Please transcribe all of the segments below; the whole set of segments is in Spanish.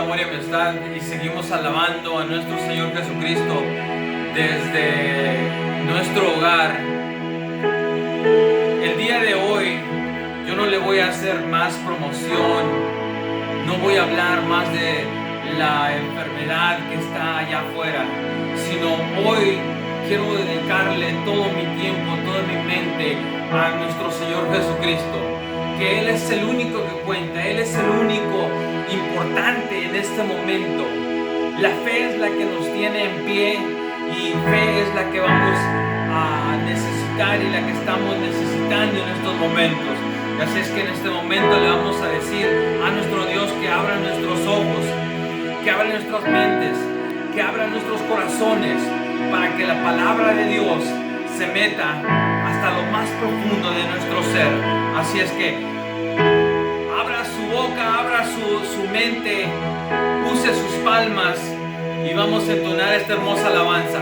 amor y amistad, y seguimos alabando a nuestro Señor Jesucristo desde nuestro hogar. El día de hoy yo no le voy a hacer más promoción, no voy a hablar más de la enfermedad que está allá afuera, sino hoy quiero dedicarle todo mi tiempo, toda mi mente a nuestro Señor Jesucristo, que Él es el único que cuenta, Él es el único importante en este momento. La fe es la que nos tiene en pie y fe es la que vamos a necesitar y la que estamos necesitando en estos momentos. Así es que en este momento le vamos a decir a nuestro Dios que abra nuestros ojos, que abra nuestras mentes, que abra nuestros corazones para que la palabra de Dios se meta hasta lo más profundo de nuestro ser. Así es que abra su boca, abra su mente, use sus palmas y vamos a entonar esta hermosa alabanza.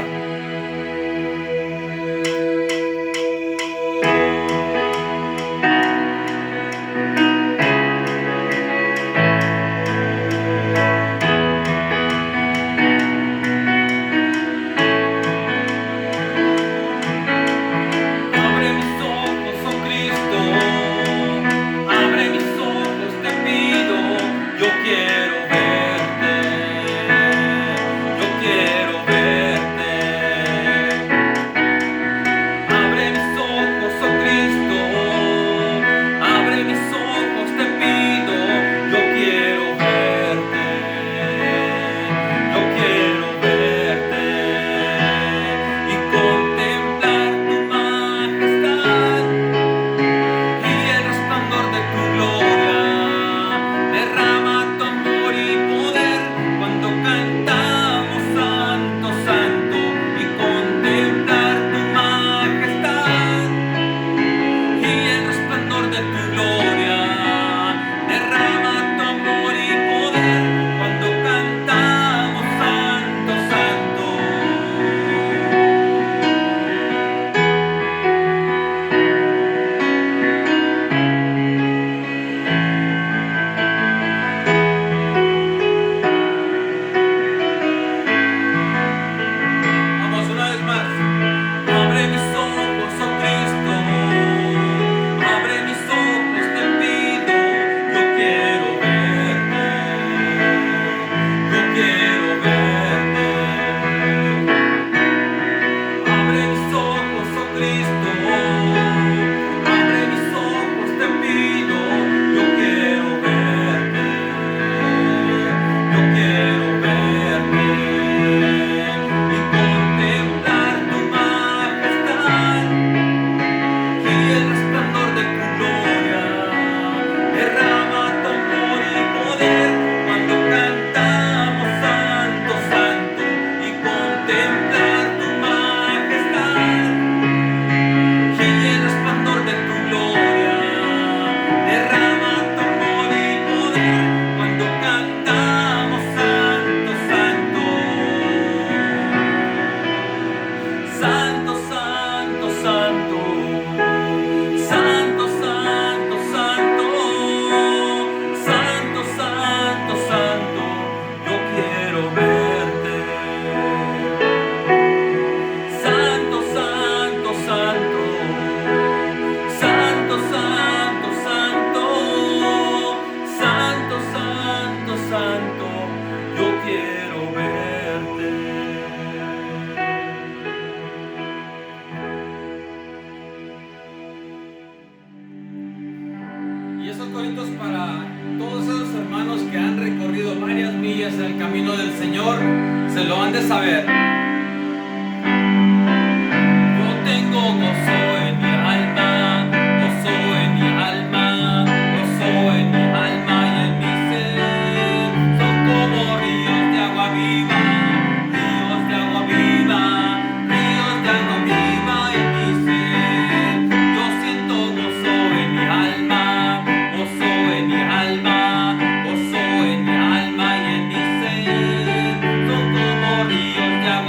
Para todos esos hermanos que han recorrido varias millas en el camino del Señor, se lo han de saber. Yo tengo gozo en mi alma, gozo en mi alma, gozo en mi alma y en mi ser. Son como ríos de agua viva, ríos de agua viva, ríos de agua viva en mi ser. Yo siento gozo en mi alma, gozo en mi alma, gozo en mi alma y en mi ser. Son como ríos de agua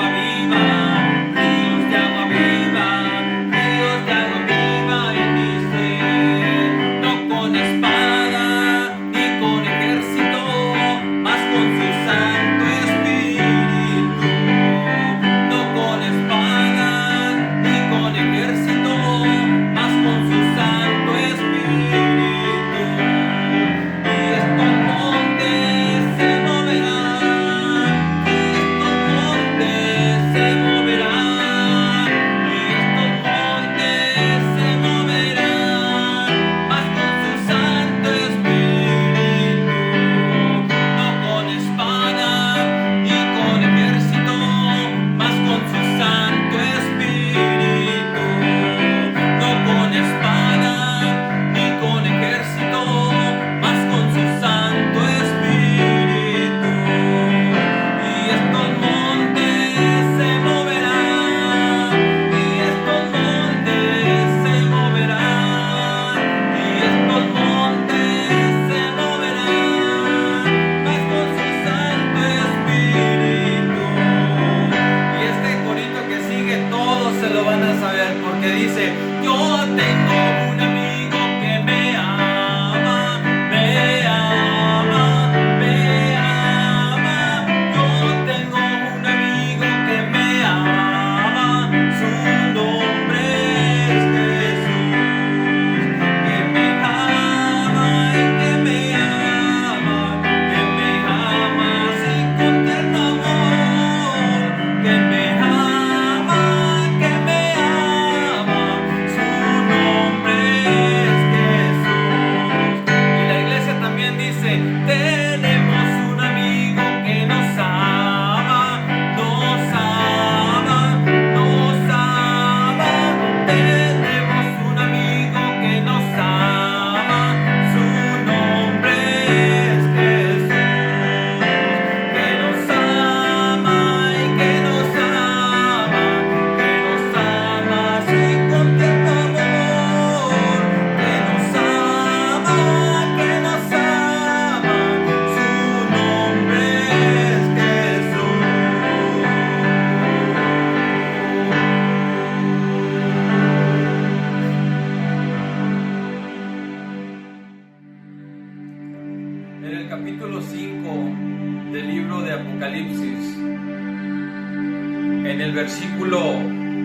en el versículo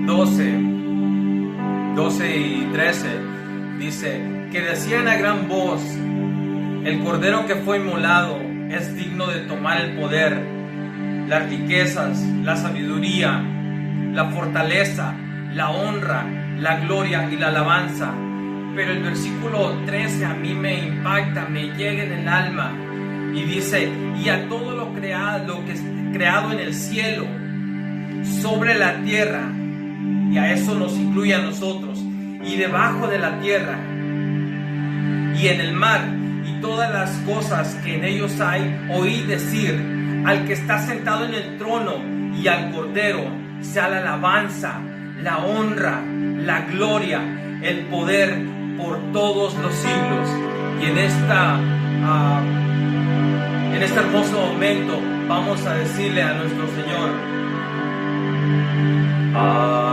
12 y 13, dice que decían a gran voz: el cordero que fue inmolado es digno de tomar el poder, las riquezas, la sabiduría, la fortaleza, la honra, la gloria y la alabanza. Pero el versículo 13 a mí me impacta, me llega en el alma, y dice: y a todo lo que es creado en el cielo, sobre la tierra, y a eso nos incluye a nosotros, y debajo de la tierra, y en el mar, y todas las cosas que en ellos hay, oí decir: al que está sentado en el trono y al Cordero sea la alabanza, la honra, la gloria, el poder por todos los siglos. Y en este hermoso momento vamos a decirle a nuestro Señor: aleluya.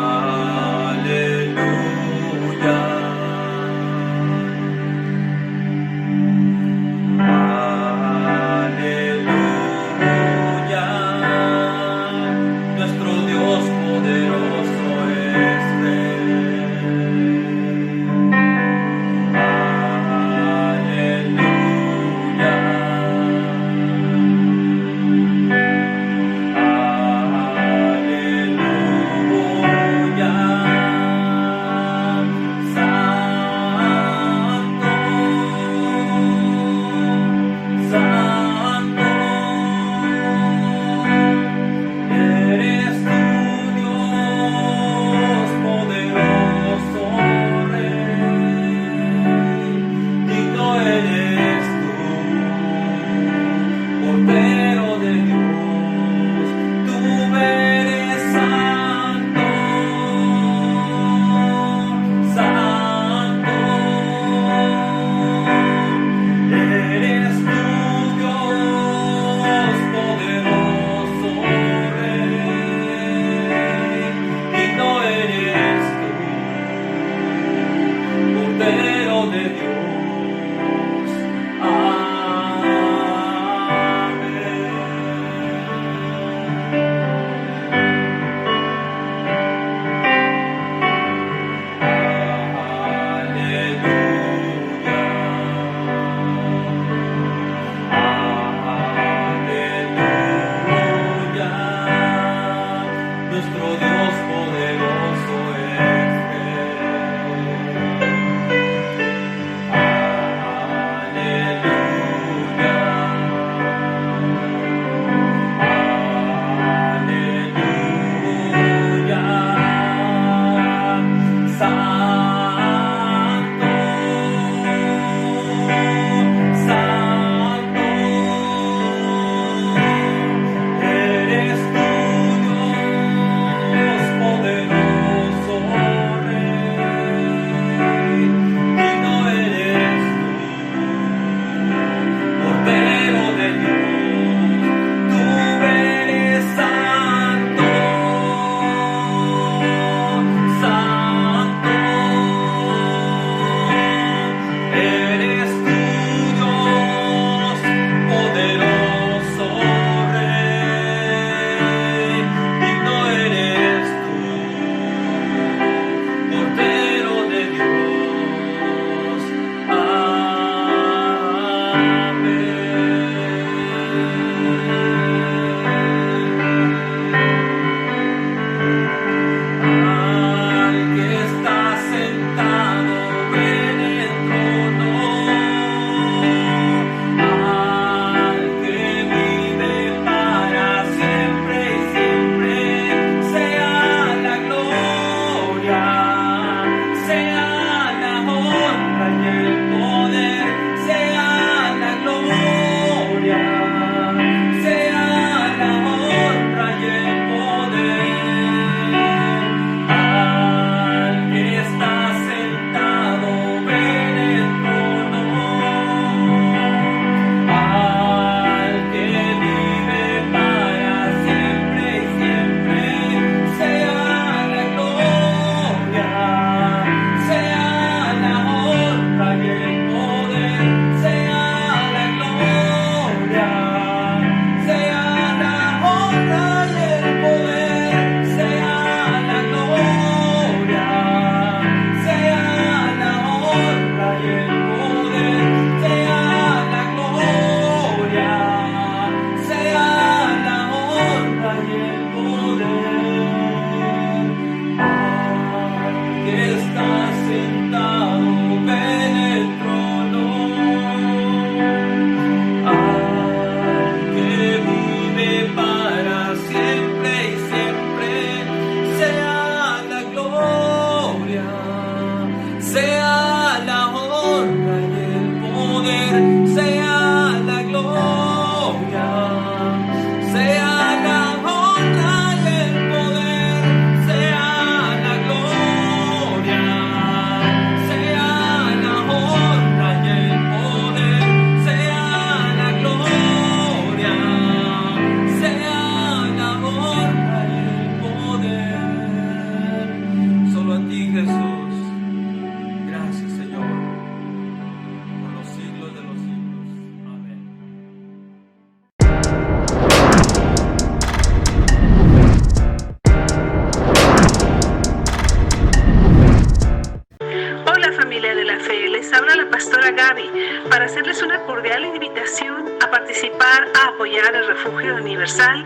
Refugio Universal,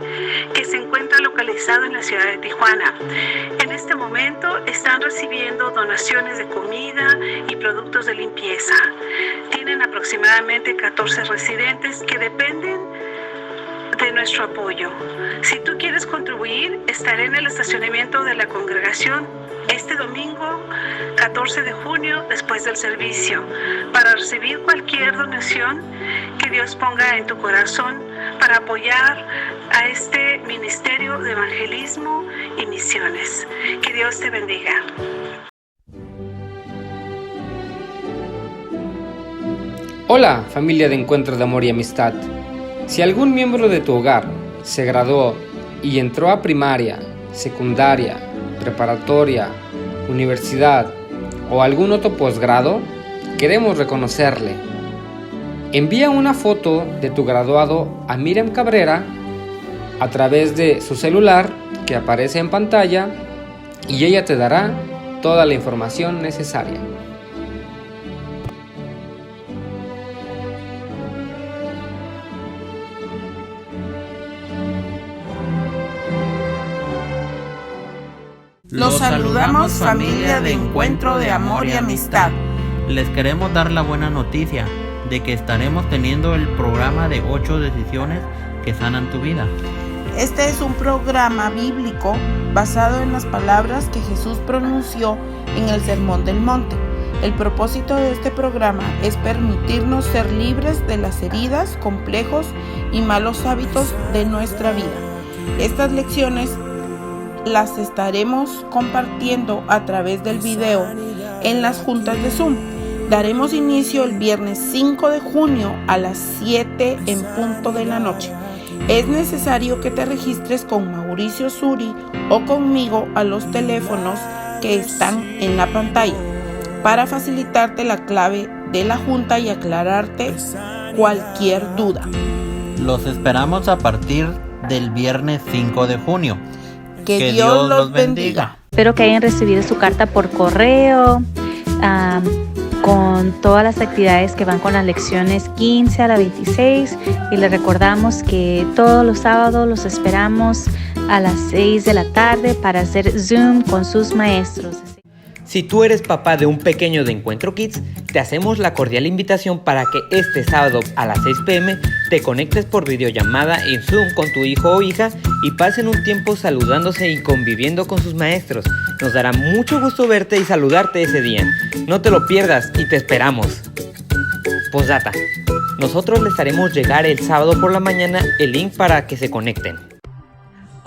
que se encuentra localizado en la ciudad de Tijuana. En este momento están recibiendo donaciones de comida y productos de limpieza. Tienen aproximadamente 14 residentes que dependen de nuestro apoyo. Si tú quieres contribuir, estaré en el estacionamiento de la congregación este domingo 14 de junio después del servicio para recibir cualquier donación que Dios ponga en tu corazón para apoyar a este ministerio de evangelismo y misiones. Que Dios te bendiga. Hola, familia de Encuentro de Amor y Amistad. Si algún miembro de tu hogar se graduó y entró a primaria, secundaria, preparatoria, universidad o algún otro posgrado, queremos reconocerle. Envía una foto de tu graduado a Miriam Cabrera a través de su celular que aparece en pantalla y ella te dará toda la información necesaria. Los saludamos, familia de Encuentro de Amor y Amistad. Les queremos dar la buena noticia de que estaremos teniendo el programa de 8 decisiones que sanan tu vida. Este es un programa bíblico basado en las palabras que Jesús pronunció en el Sermón del Monte. El propósito de este programa es permitirnos ser libres de las heridas, complejos y malos hábitos de nuestra vida. Estas lecciones las estaremos compartiendo a través del video en las juntas de Zoom. Daremos inicio el viernes 5 de junio a las 7 en punto de la noche. Es necesario que te registres con Mauricio Suri o conmigo a los teléfonos que están en la pantalla para facilitarte la clave de la junta y aclararte cualquier duda. Los esperamos a partir del viernes 5 de junio. Que Dios los bendiga. Espero que hayan recibido su carta por correo, con todas las actividades que van con las lecciones 15 a la 26. Y les recordamos que todos los sábados los esperamos a las 6 de la tarde para hacer Zoom con sus maestros. Si tú eres papá de un pequeño de Encuentro Kids, te hacemos la cordial invitación para que este sábado a las 6 p.m. te conectes por videollamada en Zoom con tu hijo o hija y pasen un tiempo saludándose y conviviendo con sus maestros. Nos dará mucho gusto verte y saludarte ese día. No te lo pierdas y te esperamos. Postdata: nosotros les haremos llegar el sábado por la mañana el link para que se conecten.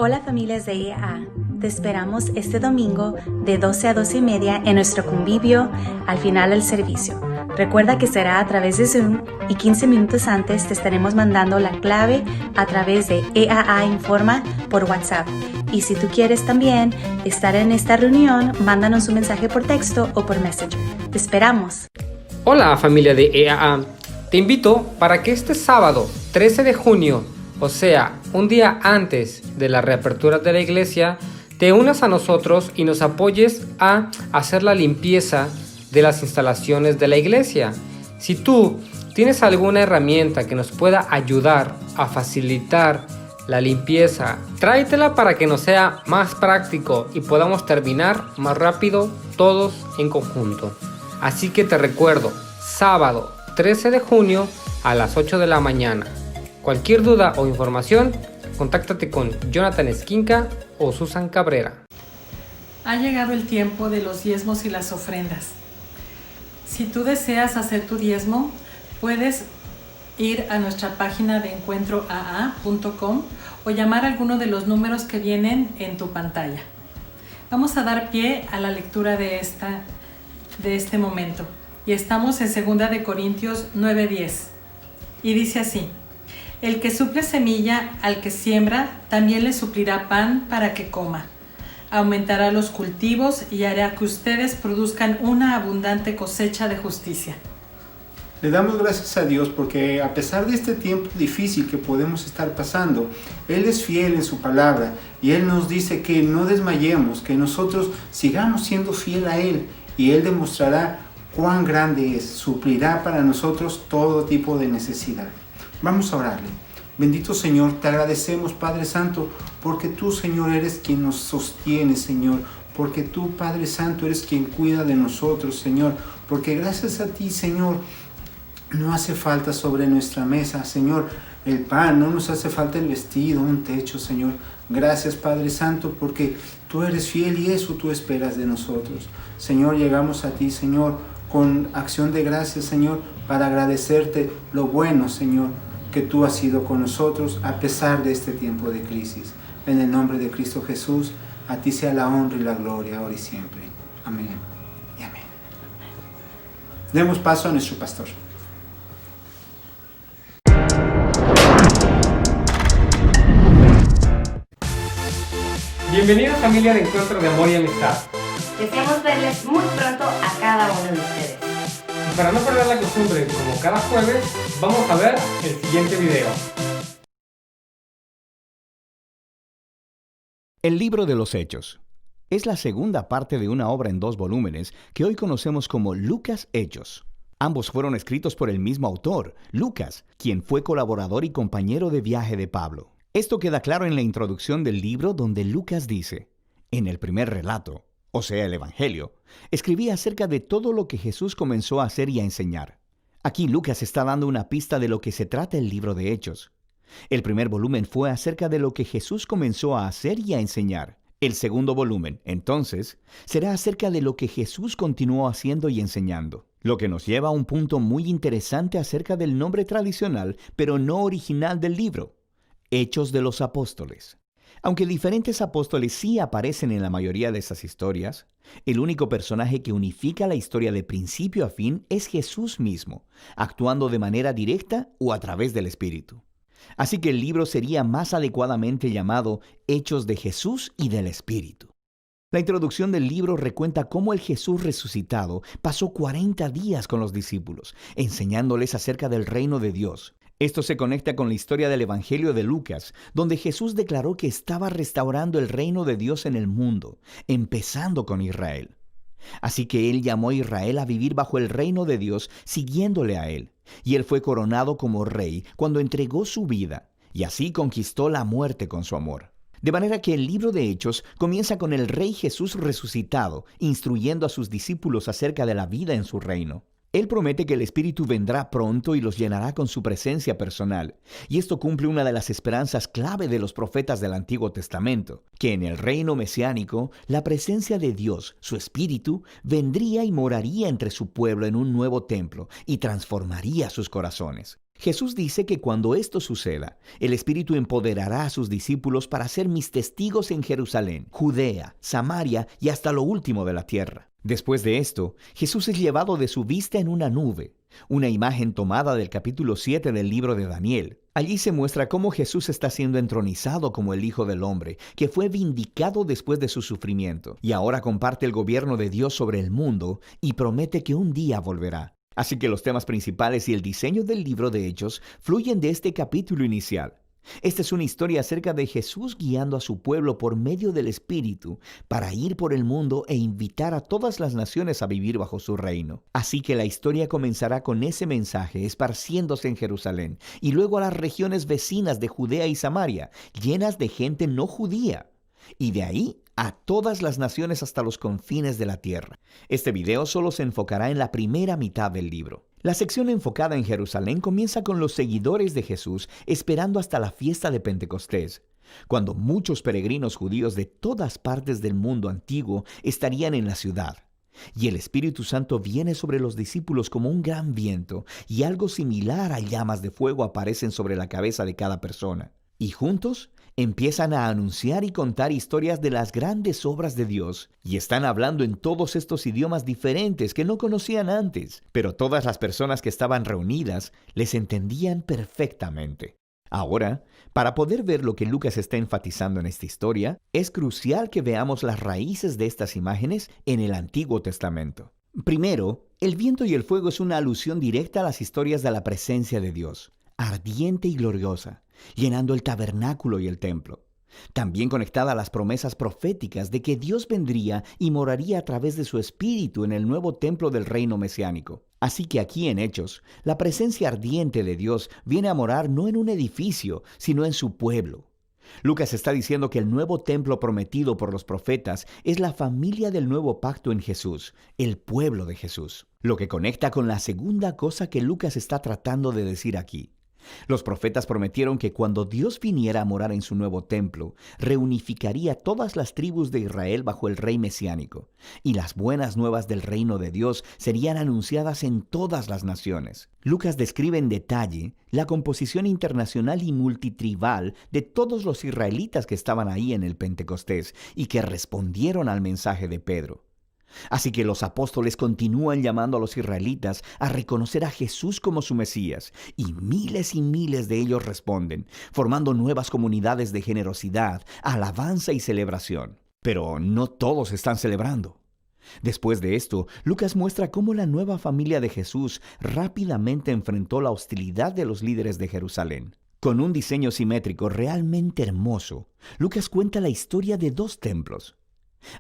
Hola familias de EAA, te esperamos este domingo de 12 a 12 y media en nuestro convivio al final del servicio. Recuerda que será a través de Zoom y 15 minutos antes te estaremos mandando la clave a través de EAA Informa por WhatsApp. Y si tú quieres también estar en esta reunión, mándanos un mensaje por texto o por Messenger. Te esperamos. Hola familia de EAA, te invito para que este sábado 13 de junio, o sea, un día antes de la reapertura de la iglesia, te unas a nosotros y nos apoyes a hacer la limpieza de las instalaciones de la iglesia. Si tú tienes alguna herramienta que nos pueda ayudar a facilitar la limpieza, tráetela para que nos sea más práctico y podamos terminar más rápido todos en conjunto. Así que te recuerdo, sábado 13 de junio a las 8 de la mañana. Cualquier duda o información, contáctate con Jonathan Esquinca o Susan Cabrera. Ha llegado el tiempo de los diezmos y las ofrendas. Si tú deseas hacer tu diezmo, puedes ir a nuestra página de encuentroaa.com o llamar a alguno de los números que vienen en tu pantalla. Vamos a dar pie a la lectura de este momento. Y estamos en 2 de Corintios 9:10. Y dice así: el que suple semilla al que siembra, también le suplirá pan para que coma. Aumentará los cultivos y hará que ustedes produzcan una abundante cosecha de justicia. Le damos gracias a Dios porque a pesar de este tiempo difícil que podemos estar pasando, Él es fiel en su palabra y Él nos dice que no desmayemos, que nosotros sigamos siendo fiel a Él y Él demostrará cuán grande es, suplirá para nosotros todo tipo de necesidad. Vamos a orarle. Bendito Señor, te agradecemos, Padre Santo, porque tú, Señor, eres quien nos sostiene, Señor. Porque tú, Padre Santo, eres quien cuida de nosotros, Señor. Porque gracias a ti, Señor, no hace falta sobre nuestra mesa, Señor, el pan, no nos hace falta el vestido, un techo, Señor. Gracias, Padre Santo, porque tú eres fiel y eso tú esperas de nosotros. Señor, llegamos a ti, Señor, con acción de gracias, Señor, para agradecerte lo bueno, Señor, que tú has sido con nosotros a pesar de este tiempo de crisis. En el nombre de Cristo Jesús, a ti sea la honra y la gloria, ahora y siempre. Amén y amén. Demos paso a nuestro pastor. Bienvenidos, familia de Encuentro de Amor y Amistad. Deseamos verles muy pronto a cada uno de ustedes. Y para no perder la costumbre, como cada jueves, vamos a ver el siguiente video. El libro de los Hechos es la segunda parte de una obra en 2 volúmenes que hoy conocemos como Lucas Hechos. Ambos fueron escritos por el mismo autor, Lucas, quien fue colaborador y compañero de viaje de Pablo. Esto queda claro en la introducción del libro, donde Lucas dice: en el primer relato, o sea, el Evangelio, escribí acerca de todo lo que Jesús comenzó a hacer y a enseñar. Aquí Lucas está dando una pista de lo que se trata el libro de Hechos. El primer volumen fue acerca de lo que Jesús comenzó a hacer y a enseñar. El segundo volumen, entonces, será acerca de lo que Jesús continuó haciendo y enseñando. Lo que nos lleva a un punto muy interesante acerca del nombre tradicional, pero no original del libro: Hechos de los Apóstoles. Aunque diferentes apóstoles sí aparecen en la mayoría de esas historias, el único personaje que unifica la historia de principio a fin es Jesús mismo, actuando de manera directa o a través del Espíritu. Así que el libro sería más adecuadamente llamado Hechos de Jesús y del Espíritu. La introducción del libro recuenta cómo el Jesús resucitado pasó 40 días con los discípulos, enseñándoles acerca del reino de Dios. Esto se conecta con la historia del Evangelio de Lucas, donde Jesús declaró que estaba restaurando el reino de Dios en el mundo, empezando con Israel. Así que él llamó a Israel a vivir bajo el reino de Dios, siguiéndole a él. Y él fue coronado como rey cuando entregó su vida, y así conquistó la muerte con su amor. De manera que el libro de Hechos comienza con el Rey Jesús resucitado, instruyendo a sus discípulos acerca de la vida en su reino. Él promete que el Espíritu vendrá pronto y los llenará con su presencia personal. Y esto cumple una de las esperanzas clave de los profetas del Antiguo Testamento, que en el reino mesiánico, la presencia de Dios, su Espíritu, vendría y moraría entre su pueblo en un nuevo templo y transformaría sus corazones. Jesús dice que cuando esto suceda, el Espíritu empoderará a sus discípulos para ser mis testigos en Jerusalén, Judea, Samaria y hasta lo último de la tierra. Después de esto, Jesús es llevado de su vista en una nube, una imagen tomada del capítulo 7 del libro de Daniel. Allí se muestra cómo Jesús está siendo entronizado como el Hijo del Hombre, que fue vindicado después de su sufrimiento, y ahora comparte el gobierno de Dios sobre el mundo y promete que un día volverá. Así que los temas principales y el diseño del libro de Hechos fluyen de este capítulo inicial. Esta es una historia acerca de Jesús guiando a su pueblo por medio del Espíritu para ir por el mundo e invitar a todas las naciones a vivir bajo su reino. Así que la historia comenzará con ese mensaje esparciéndose en Jerusalén y luego a las regiones vecinas de Judea y Samaria, llenas de gente no judía, y de ahí a todas las naciones hasta los confines de la tierra. Este video solo se enfocará en la primera mitad del libro. La sección enfocada en Jerusalén comienza con los seguidores de Jesús esperando hasta la fiesta de Pentecostés, cuando muchos peregrinos judíos de todas partes del mundo antiguo estarían en la ciudad. Y el Espíritu Santo viene sobre los discípulos como un gran viento, y algo similar a llamas de fuego aparecen sobre la cabeza de cada persona. Y juntos empiezan a anunciar y contar historias de las grandes obras de Dios, y están hablando en todos estos idiomas diferentes que no conocían antes, pero todas las personas que estaban reunidas les entendían perfectamente. Ahora, para poder ver lo que Lucas está enfatizando en esta historia, es crucial que veamos las raíces de estas imágenes en el Antiguo Testamento. Primero, el viento y el fuego es una alusión directa a las historias de la presencia de Dios, ardiente y gloriosa, llenando el tabernáculo y el templo. también conectada a las promesas proféticas de que Dios vendría y moraría a través de su Espíritu en el nuevo templo del reino mesiánico. Así que aquí en Hechos, la presencia ardiente de Dios viene a morar no en un edificio, sino en su pueblo. Lucas está diciendo que el nuevo templo prometido por los profetas es la familia del nuevo pacto en Jesús, el pueblo de Jesús. Lo que conecta con la segunda cosa que Lucas está tratando de decir aquí. Los profetas prometieron que cuando Dios viniera a morar en su nuevo templo, reunificaría todas las tribus de Israel bajo el rey mesiánico, y las buenas nuevas del reino de Dios serían anunciadas en todas las naciones. Lucas describe en detalle la composición internacional y multitribal de todos los israelitas que estaban ahí en el Pentecostés y que respondieron al mensaje de Pedro. Así que los apóstoles continúan llamando a los israelitas a reconocer a Jesús como su Mesías, y miles de ellos responden, formando nuevas comunidades de generosidad, alabanza y celebración. Pero no todos están celebrando. Después de esto, Lucas muestra cómo la nueva familia de Jesús rápidamente enfrentó la hostilidad de los líderes de Jerusalén. Con un diseño simétrico realmente hermoso, Lucas cuenta la historia de 2 templos.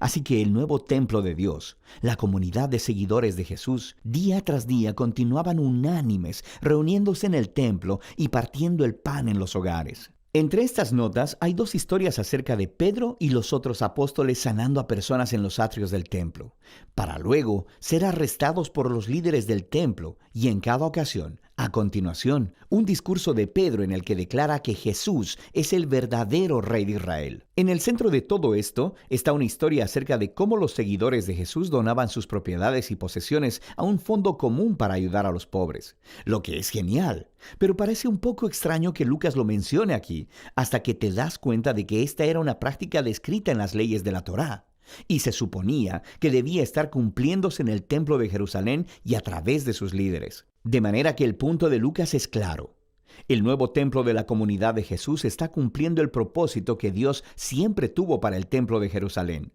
Así que el nuevo templo de Dios, la comunidad de seguidores de Jesús, día tras día continuaban unánimes, reuniéndose en el templo y partiendo el pan en los hogares. Entre estas notas hay 2 historias acerca de Pedro y los otros apóstoles sanando a personas en los atrios del templo, para luego ser arrestados por los líderes del templo y en cada ocasión, a continuación, un discurso de Pedro en el que declara que Jesús es el verdadero Rey de Israel. En el centro de todo esto está una historia acerca de cómo los seguidores de Jesús donaban sus propiedades y posesiones a un fondo común para ayudar a los pobres, lo que es genial. Pero parece un poco extraño que Lucas lo mencione aquí, hasta que te das cuenta de que esta era una práctica descrita en las leyes de la Torá, y se suponía que debía estar cumpliéndose en el templo de Jerusalén y a través de sus líderes. De manera que el punto de Lucas es claro. El nuevo templo de la comunidad de Jesús está cumpliendo el propósito que Dios siempre tuvo para el templo de Jerusalén.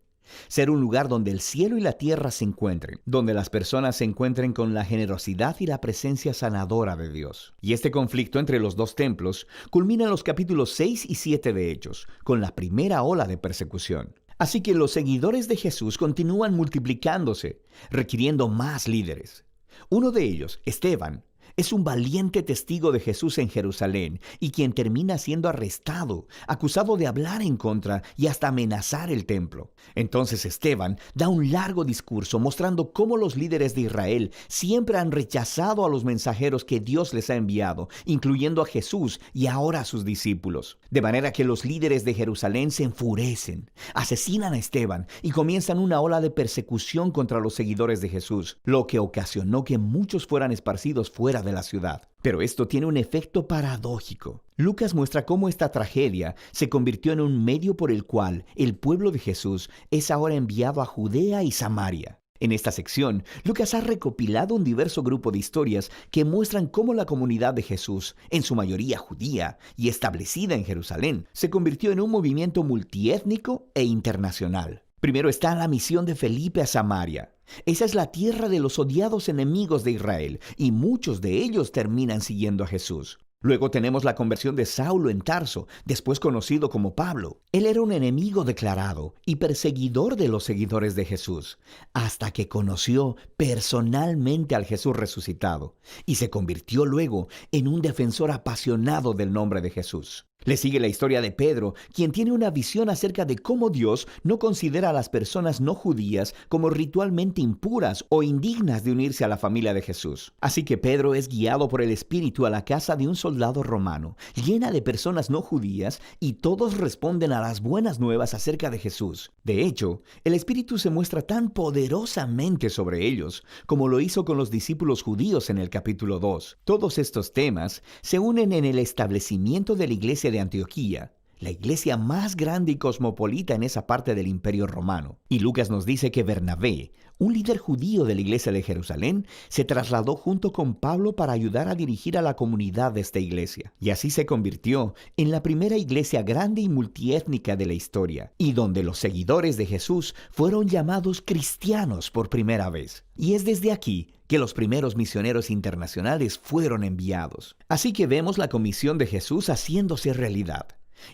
Ser un lugar donde el cielo y la tierra se encuentren, donde las personas se encuentren con la generosidad y la presencia sanadora de Dios. Y este conflicto entre los 2 templos culmina en los capítulos 6 y 7 de Hechos, con la primera ola de persecución. Así que los seguidores de Jesús continúan multiplicándose, requiriendo más líderes. Uno de ellos, Esteban, es un valiente testigo de Jesús en Jerusalén y quien termina siendo arrestado, acusado de hablar en contra y hasta amenazar el templo. Entonces Esteban da un largo discurso mostrando cómo los líderes de Israel siempre han rechazado a los mensajeros que Dios les ha enviado, incluyendo a Jesús y ahora a sus discípulos. De manera que los líderes de Jerusalén se enfurecen, asesinan a Esteban y comienzan una ola de persecución contra los seguidores de Jesús, lo que ocasionó que muchos fueran esparcidos fuera de la ciudad. Pero esto tiene un efecto paradójico. Lucas muestra cómo esta tragedia se convirtió en un medio por el cual el pueblo de Jesús es ahora enviado a Judea y Samaria. En esta sección, Lucas ha recopilado un diverso grupo de historias que muestran cómo la comunidad de Jesús, en su mayoría judía y establecida en Jerusalén, se convirtió en un movimiento multiétnico e internacional. Primero está la misión de Felipe a Samaria. Esa es la tierra de los odiados enemigos de Israel, y muchos de ellos terminan siguiendo a Jesús. Luego tenemos la conversión de Saulo en Tarso, después conocido como Pablo. Él era un enemigo declarado y perseguidor de los seguidores de Jesús, hasta que conoció personalmente al Jesús resucitado, y se convirtió luego en un defensor apasionado del nombre de Jesús. Le sigue la historia de Pedro, quien tiene una visión acerca de cómo Dios no considera a las personas no judías como ritualmente impuras o indignas de unirse a la familia de Jesús. Así que Pedro es guiado por el Espíritu a la casa de un soldado romano, llena de personas no judías, y todos responden a las buenas nuevas acerca de Jesús. De hecho, el Espíritu se muestra tan poderosamente sobre ellos, como lo hizo con los discípulos judíos en el capítulo 2. Todos estos temas se unen en el establecimiento de la iglesia de Antioquía, la iglesia más grande y cosmopolita en esa parte del Imperio Romano. Y Lucas nos dice que Bernabé, un líder judío de la iglesia de Jerusalén, se trasladó junto con Pablo para ayudar a dirigir a la comunidad de esta iglesia. Y así se convirtió en la primera iglesia grande y multiétnica de la historia, y donde los seguidores de Jesús fueron llamados cristianos por primera vez. Y es desde aquí que los primeros misioneros internacionales fueron enviados. Así que vemos la comisión de Jesús haciéndose realidad.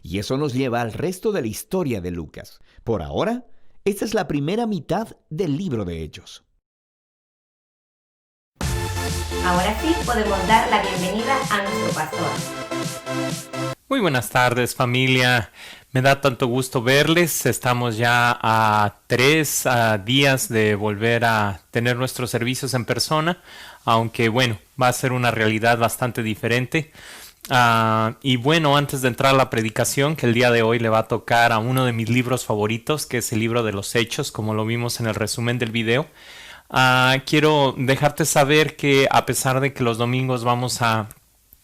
Y eso nos lleva al resto de la historia de Lucas. Por ahora, esta es la primera mitad del libro de Hechos. Ahora sí podemos dar la bienvenida a nuestro pastor. Muy buenas tardes, familia. Me da tanto gusto verles. Estamos ya a 3 días de volver a tener nuestros servicios en persona, aunque bueno, va a ser una realidad bastante diferente. Y bueno, antes de entrar a la predicación, que el día de hoy le va a tocar a uno de mis libros favoritos, que es el libro de los Hechos, como lo vimos en el resumen del video. Quiero dejarte saber que a pesar de que los domingos vamos a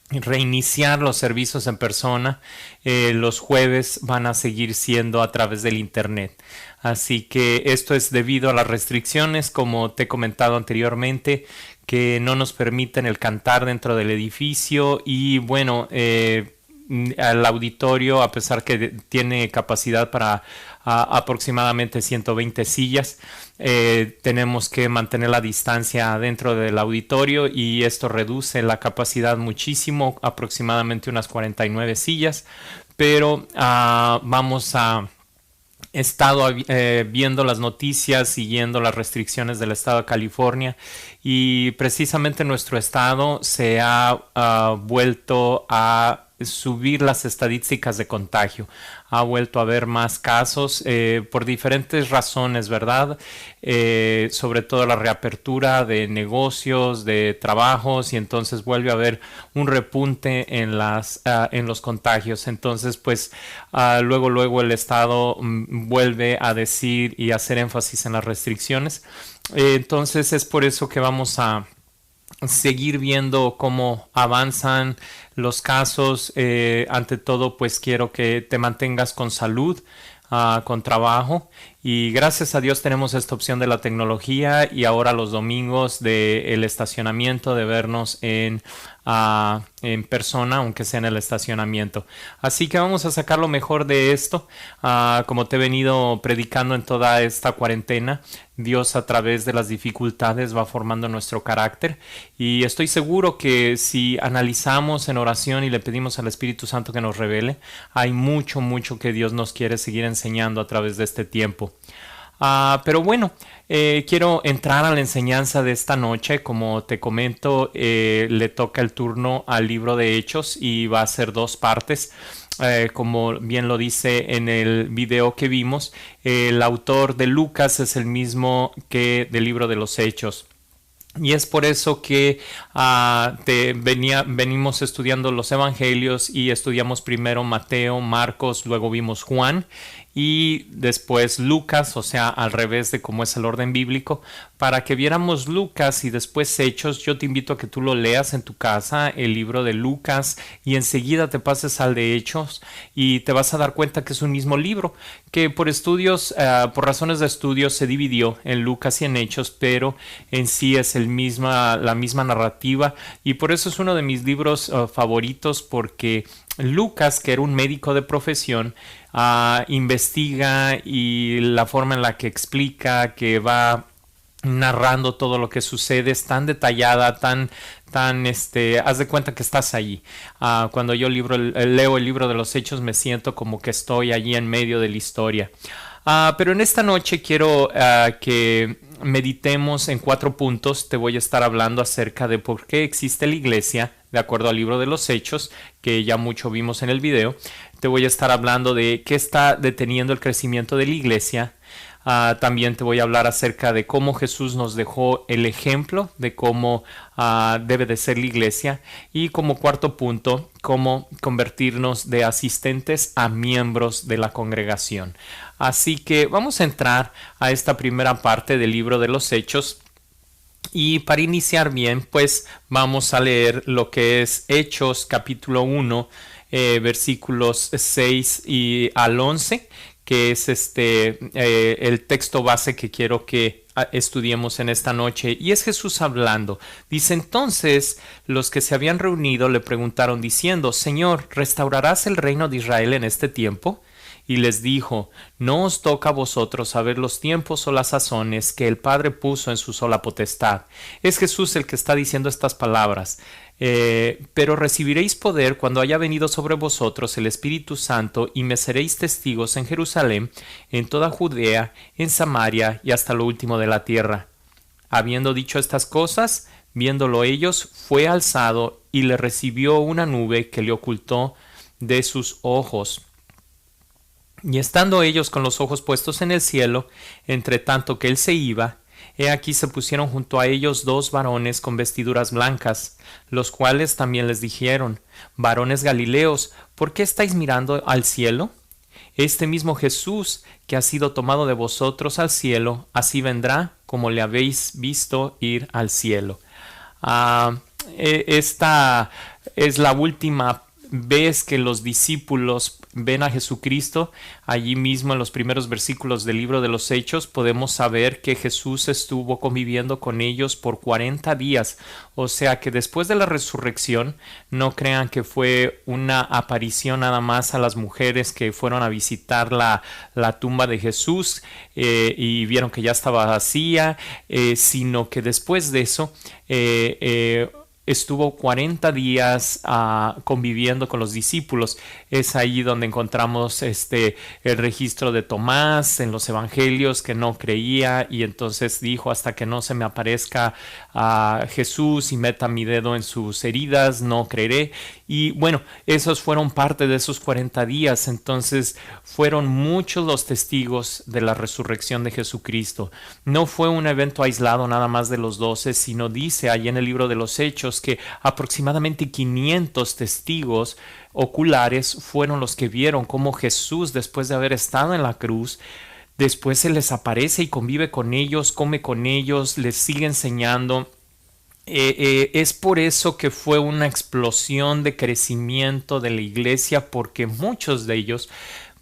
reiniciar los servicios en persona, los jueves van a seguir siendo a través del internet. Así que esto es debido a las restricciones, como te he comentado anteriormente, que no nos permiten el cantar dentro del edificio y bueno, al auditorio, a pesar que tiene capacidad para aproximadamente 120 sillas, tenemos que mantener la distancia dentro del auditorio y esto reduce la capacidad muchísimo, aproximadamente unas 49 sillas, pero he estado viendo las noticias, siguiendo las restricciones del estado de California y precisamente nuestro estado se ha vuelto a subir las estadísticas de contagio. Ha vuelto a haber más casos por diferentes razones, ¿verdad? Sobre todo la reapertura de negocios, de trabajos y entonces vuelve a haber un repunte en los contagios. Entonces, pues luego el Estado vuelve a decir y hacer énfasis en las restricciones. Entonces es por eso que vamos a seguir viendo cómo avanzan los casos. Ante todo, pues quiero que te mantengas con salud, con trabajo, y gracias a Dios tenemos esta opción de la tecnología y ahora los domingos del estacionamiento, de vernos en persona, aunque sea en el estacionamiento. Así que vamos a sacar lo mejor de esto. Como te he venido predicando en toda esta cuarentena, Dios a través de las dificultades va formando nuestro carácter y estoy seguro que si analizamos en oración y le pedimos al Espíritu Santo que nos revele, hay mucho que Dios nos quiere seguir enseñando a través de este tiempo. Pero bueno, quiero entrar a la enseñanza de esta noche. Como te comento, le toca el turno al libro de Hechos y va a ser 2 partes. Como bien lo dice en el video que vimos, el autor de Lucas es el mismo que del libro de los Hechos. Y es por eso que venimos estudiando los evangelios y estudiamos primero Mateo, Marcos, luego vimos Juan y después Lucas, o sea, al revés de cómo es el orden bíblico. Para que viéramos Lucas y después Hechos, yo te invito a que tú lo leas en tu casa, el libro de Lucas, y enseguida te pases al de Hechos y te vas a dar cuenta que es un mismo libro, que por por razones de estudio se dividió en Lucas y en Hechos, pero en sí es la misma narrativa y por eso es uno de mis libros favoritos, porque Lucas, que era un médico de profesión, investiga y la forma en la que explica, que va narrando todo lo que sucede es tan detallada, haz de cuenta que estás allí. Cuando yo leo el libro de los Hechos me siento como que estoy allí en medio de la historia. Pero en esta noche quiero que meditemos en 4 puntos. Te voy a estar hablando acerca de por qué existe la iglesia, de acuerdo al libro de los Hechos, que ya mucho vimos en el video. Te voy a estar hablando de qué está deteniendo el crecimiento de la iglesia. También te voy a hablar acerca de cómo Jesús nos dejó el ejemplo de cómo debe de ser la iglesia. Y como 4º punto, cómo convertirnos de asistentes a miembros de la congregación. Así que vamos a entrar a esta primera parte del libro de los Hechos. Y para iniciar bien, pues vamos a leer lo que es Hechos capítulo 1, versículos 6 al 11, que es el texto base que quiero que estudiemos en esta noche, y es Jesús hablando. Dice: entonces los que se habían reunido le preguntaron diciendo: Señor, ¿restaurarás el reino de Israel en este tiempo? y les dijo: no os toca a vosotros saber los tiempos o las sazones que el Padre puso en su sola potestad. Es Jesús el que está diciendo estas palabras. Pero recibiréis poder cuando haya venido sobre vosotros el Espíritu Santo, y me seréis testigos en Jerusalén, en toda Judea, en Samaria y hasta lo último de la tierra. Habiendo dicho estas cosas, viéndolo ellos, fue alzado y le recibió una nube que le ocultó de sus ojos. Y estando ellos con los ojos puestos en el cielo, entre tanto que él se iba, he aquí se pusieron junto a ellos 2 varones con vestiduras blancas, los cuales también les dijeron: varones Galileos, ¿por qué estáis mirando al cielo? Este mismo Jesús que ha sido tomado de vosotros al cielo, así vendrá como le habéis visto ir al cielo. Esta es la última vez que los discípulos ven a Jesucristo. Allí mismo en los primeros versículos del libro de los Hechos podemos saber que Jesús estuvo conviviendo con ellos por 40 días. O sea que después de la resurrección, no crean que fue una aparición nada más a las mujeres que fueron a visitar la tumba de Jesús y vieron que ya estaba vacía, sino que después de eso estuvo 40 días conviviendo con los discípulos. Es ahí donde encontramos el registro de Tomás en los evangelios, que no creía y entonces dijo: hasta que no se me aparezca a Jesús y meta mi dedo en sus heridas, no creeré. Y bueno, esos fueron parte de esos 40 días. Entonces fueron muchos los testigos de la resurrección de Jesucristo. No fue un evento aislado nada más de los 12, sino dice allí en el libro de los Hechos que aproximadamente 500 testigos oculares fueron los que vieron cómo Jesús, después de haber estado en la cruz, después se les aparece y convive con ellos, come con ellos, les sigue enseñando. Es por eso que fue una explosión de crecimiento de la iglesia, porque muchos de ellos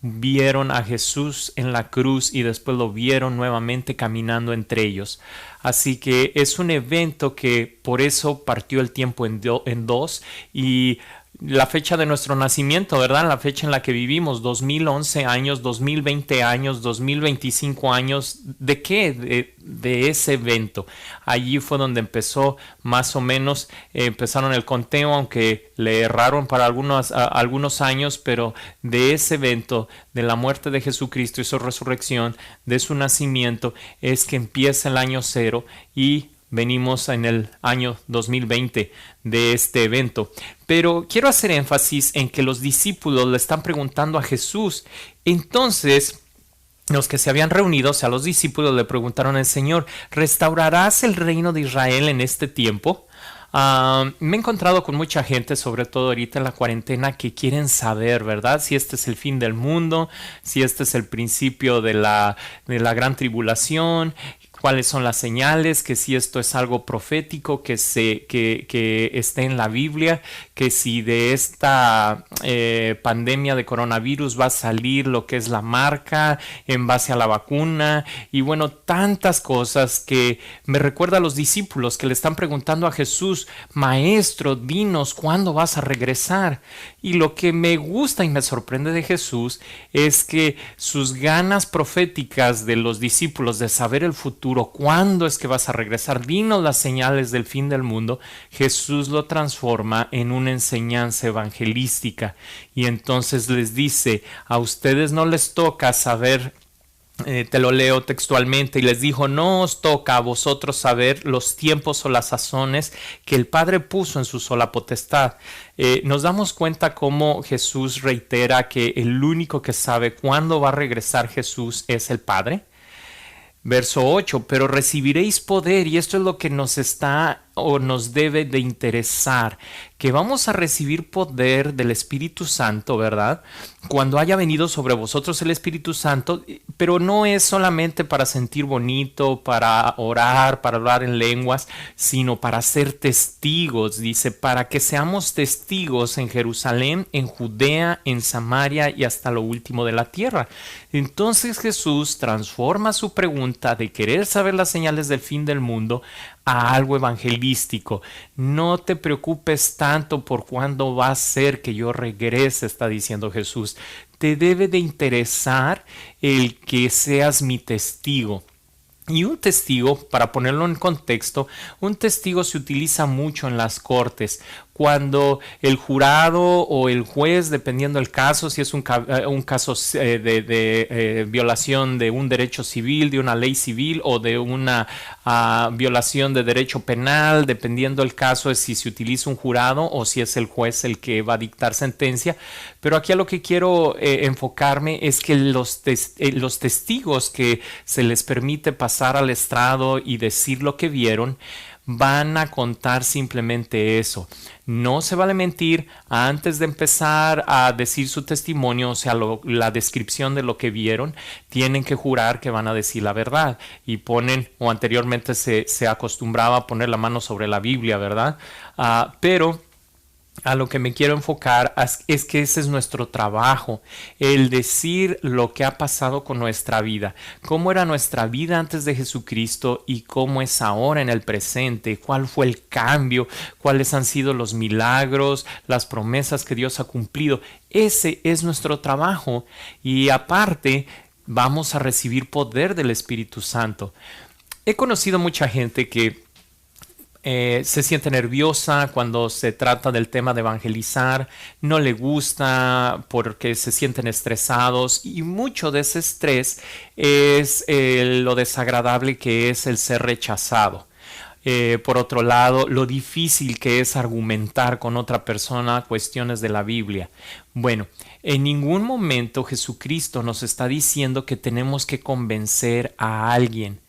vieron a Jesús en la cruz y después lo vieron nuevamente caminando entre ellos. Así que es un evento que por eso partió el tiempo en dos, y la fecha de nuestro nacimiento, ¿verdad? La fecha en la que vivimos, 2011 años, 2020 años, 2025 años. ¿De qué? De ese evento. Allí fue donde empezó, más o menos, empezaron el conteo, aunque le erraron para algunos años, pero de ese evento, de la muerte de Jesucristo y su resurrección, de su nacimiento, es que empieza el año 0 y venimos en el año 2020 de este evento. Pero quiero hacer énfasis en que los discípulos le están preguntando a Jesús. Entonces, los que se habían reunido, o sea, los discípulos le preguntaron al Señor: ¿restaurarás el reino de Israel en este tiempo? Me he encontrado con mucha gente, sobre todo ahorita en la cuarentena, que quieren saber, ¿verdad? Si este es el fin del mundo, si este es el principio de la gran tribulación, cuáles son las señales, que si esto es algo profético que esté en la Biblia, que si de esta pandemia de coronavirus va a salir lo que es la marca en base a la vacuna, y bueno, tantas cosas que me recuerda a los discípulos que le están preguntando a Jesús: Maestro, dinos cuándo vas a regresar. Y lo que me gusta y me sorprende de Jesús es que sus ganas proféticas de los discípulos de saber el futuro, ¿cuándo es que vas a regresar? Dinos las señales del fin del mundo. Jesús lo transforma en una enseñanza evangelística y entonces les dice: a ustedes no les toca saber, te lo leo textualmente, y les dijo: no os toca a vosotros saber los tiempos o las sazones que el Padre puso en su sola potestad. Nos damos cuenta cómo Jesús reitera que el único que sabe cuándo va a regresar Jesús es el Padre. Verso 8, pero recibiréis poder, y esto es lo que nos debe de interesar, que vamos a recibir poder del Espíritu Santo, ¿verdad? Cuando haya venido sobre vosotros el Espíritu Santo, pero no es solamente para sentir bonito, para orar, para hablar en lenguas, sino para ser testigos, dice, para que seamos testigos en Jerusalén, en Judea, en Samaria y hasta lo último de la tierra. Entonces Jesús transforma su pregunta de querer saber las señales del fin del mundo a algo evangelístico. No te preocupes tanto por cuándo va a ser que yo regrese, está diciendo Jesús. te debe de interesar el que seas mi testigo. Y un testigo, para ponerlo en contexto, un testigo se utiliza mucho en las cortes. Cuando el jurado o el juez, dependiendo del caso, si es un caso de violación de un derecho civil, de una ley civil o de una violación de derecho penal, dependiendo del caso es si se utiliza un jurado o si es el juez el que va a dictar sentencia. Pero aquí a lo que quiero enfocarme es que los testigos que se les permite pasar al estrado y decir lo que vieron, van a contar simplemente eso. No se vale mentir antes de empezar a decir su testimonio, o sea, la descripción de lo que vieron. Tienen que jurar que van a decir la verdad y ponen, o anteriormente se acostumbraba a poner la mano sobre la Biblia, ¿verdad? Pero a lo que me quiero enfocar es que ese es nuestro trabajo, el decir lo que ha pasado con nuestra vida, cómo era nuestra vida antes de Jesucristo y cómo es ahora en el presente, cuál fue el cambio, cuáles han sido los milagros, las promesas que Dios ha cumplido. Ese es nuestro trabajo y aparte vamos a recibir poder del Espíritu Santo. He conocido mucha gente que se siente nerviosa cuando se trata del tema de evangelizar, no le gusta porque se sienten estresados y mucho de ese estrés es lo desagradable que es el ser rechazado. Por otro lado, lo difícil que es argumentar con otra persona cuestiones de la Biblia. Bueno, en ningún momento Jesucristo nos está diciendo que tenemos que convencer a alguien.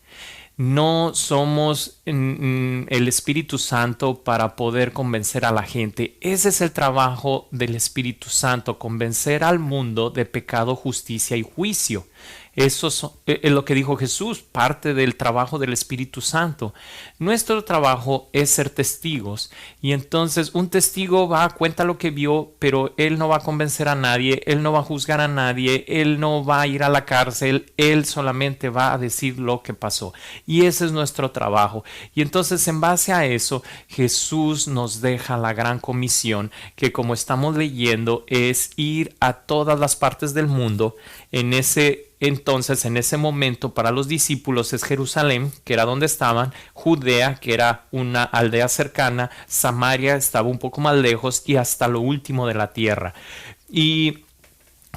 No somos el Espíritu Santo para poder convencer a la gente. Ese es el trabajo del Espíritu Santo, convencer al mundo de pecado, justicia y juicio. Eso es lo que dijo Jesús, parte del trabajo del Espíritu Santo. Nuestro trabajo es ser testigos y entonces un testigo cuenta lo que vio, pero él no va a convencer a nadie, él no va a juzgar a nadie, él no va a ir a la cárcel, él solamente va a decir lo que pasó. Y ese es nuestro trabajo. Y entonces en base a eso, Jesús nos deja la gran comisión que, como estamos leyendo, es ir a todas las partes del mundo. Entonces, en ese momento, para los discípulos es Jerusalén, que era donde estaban, Judea, que era una aldea cercana, Samaria estaba un poco más lejos y hasta lo último de la tierra. Y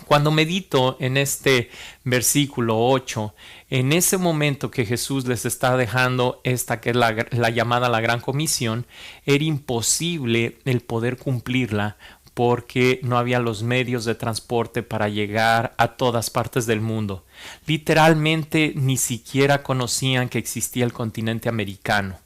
cuando medito en este versículo 8, en ese momento que Jesús les está dejando esta que es la llamada la Gran Comisión, era imposible el poder cumplirla porque no había los medios de transporte para llegar a todas partes del mundo. Literalmente ni siquiera conocían que existía el continente americano.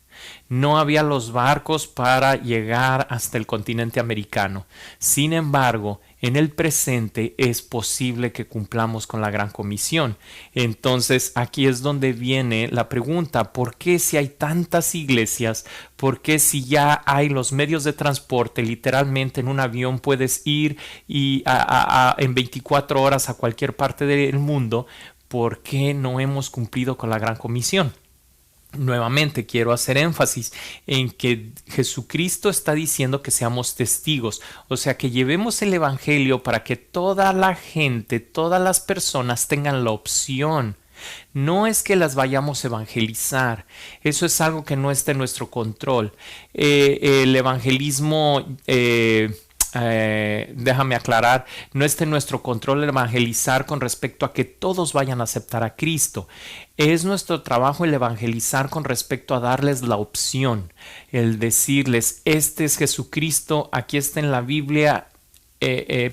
No había los barcos para llegar hasta el continente americano. Sin embargo, en el presente es posible que cumplamos con la Gran Comisión. Entonces, aquí es donde viene la pregunta: ¿por qué si hay tantas iglesias? ¿Por qué si ya hay los medios de transporte? Literalmente en un avión puedes ir y en 24 horas a cualquier parte del mundo. ¿Por qué no hemos cumplido con la Gran Comisión? Nuevamente quiero hacer énfasis en que Jesucristo está diciendo que seamos testigos, o sea, que llevemos el evangelio para que toda la gente, todas las personas tengan la opción. No es que las vayamos a evangelizar, eso es algo que no está en nuestro control. El evangelismo, déjame aclarar, no está en nuestro control el evangelizar con respecto a que todos vayan a aceptar a Cristo. Es nuestro trabajo el evangelizar con respecto a darles la opción, el decirles: este es Jesucristo, aquí está en la Biblia.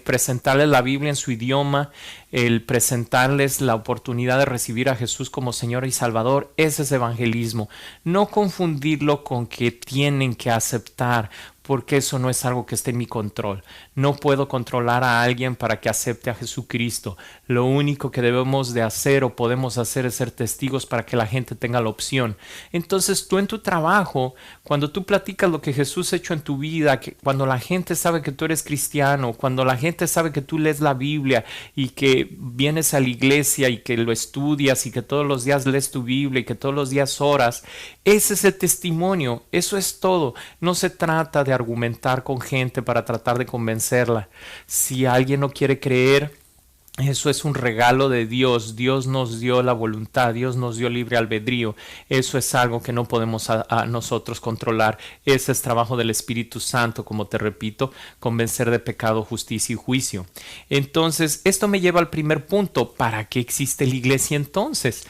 Presentarles la Biblia en su idioma, el presentarles la oportunidad de recibir a Jesús como Señor y Salvador. Ese es evangelismo. No confundirlo con que tienen que aceptar, porque eso no es algo que esté en mi control. No puedo controlar a alguien para que acepte a Jesucristo. Lo único que debemos de hacer o podemos hacer es ser testigos para que la gente tenga la opción. Entonces tú en tu trabajo, cuando tú platicas lo que Jesús ha hecho en tu vida, cuando la gente sabe que tú eres cristiano, cuando la gente sabe que tú lees la Biblia y que vienes a la iglesia y que lo estudias y que todos los días lees tu Biblia y que todos los días oras, ese es el testimonio. Eso es todo. No se trata de argumentar con gente para tratar de convencerla. Si alguien no quiere creer, Eso es un regalo de Dios. Dios nos dio la voluntad, Dios nos dio libre albedrío. Eso es algo que no podemos a nosotros controlar. Ese es trabajo del Espíritu Santo, como te repito, convencer de pecado, justicia y juicio. Entonces, esto me lleva al primer punto. ¿Para qué existe la iglesia entonces?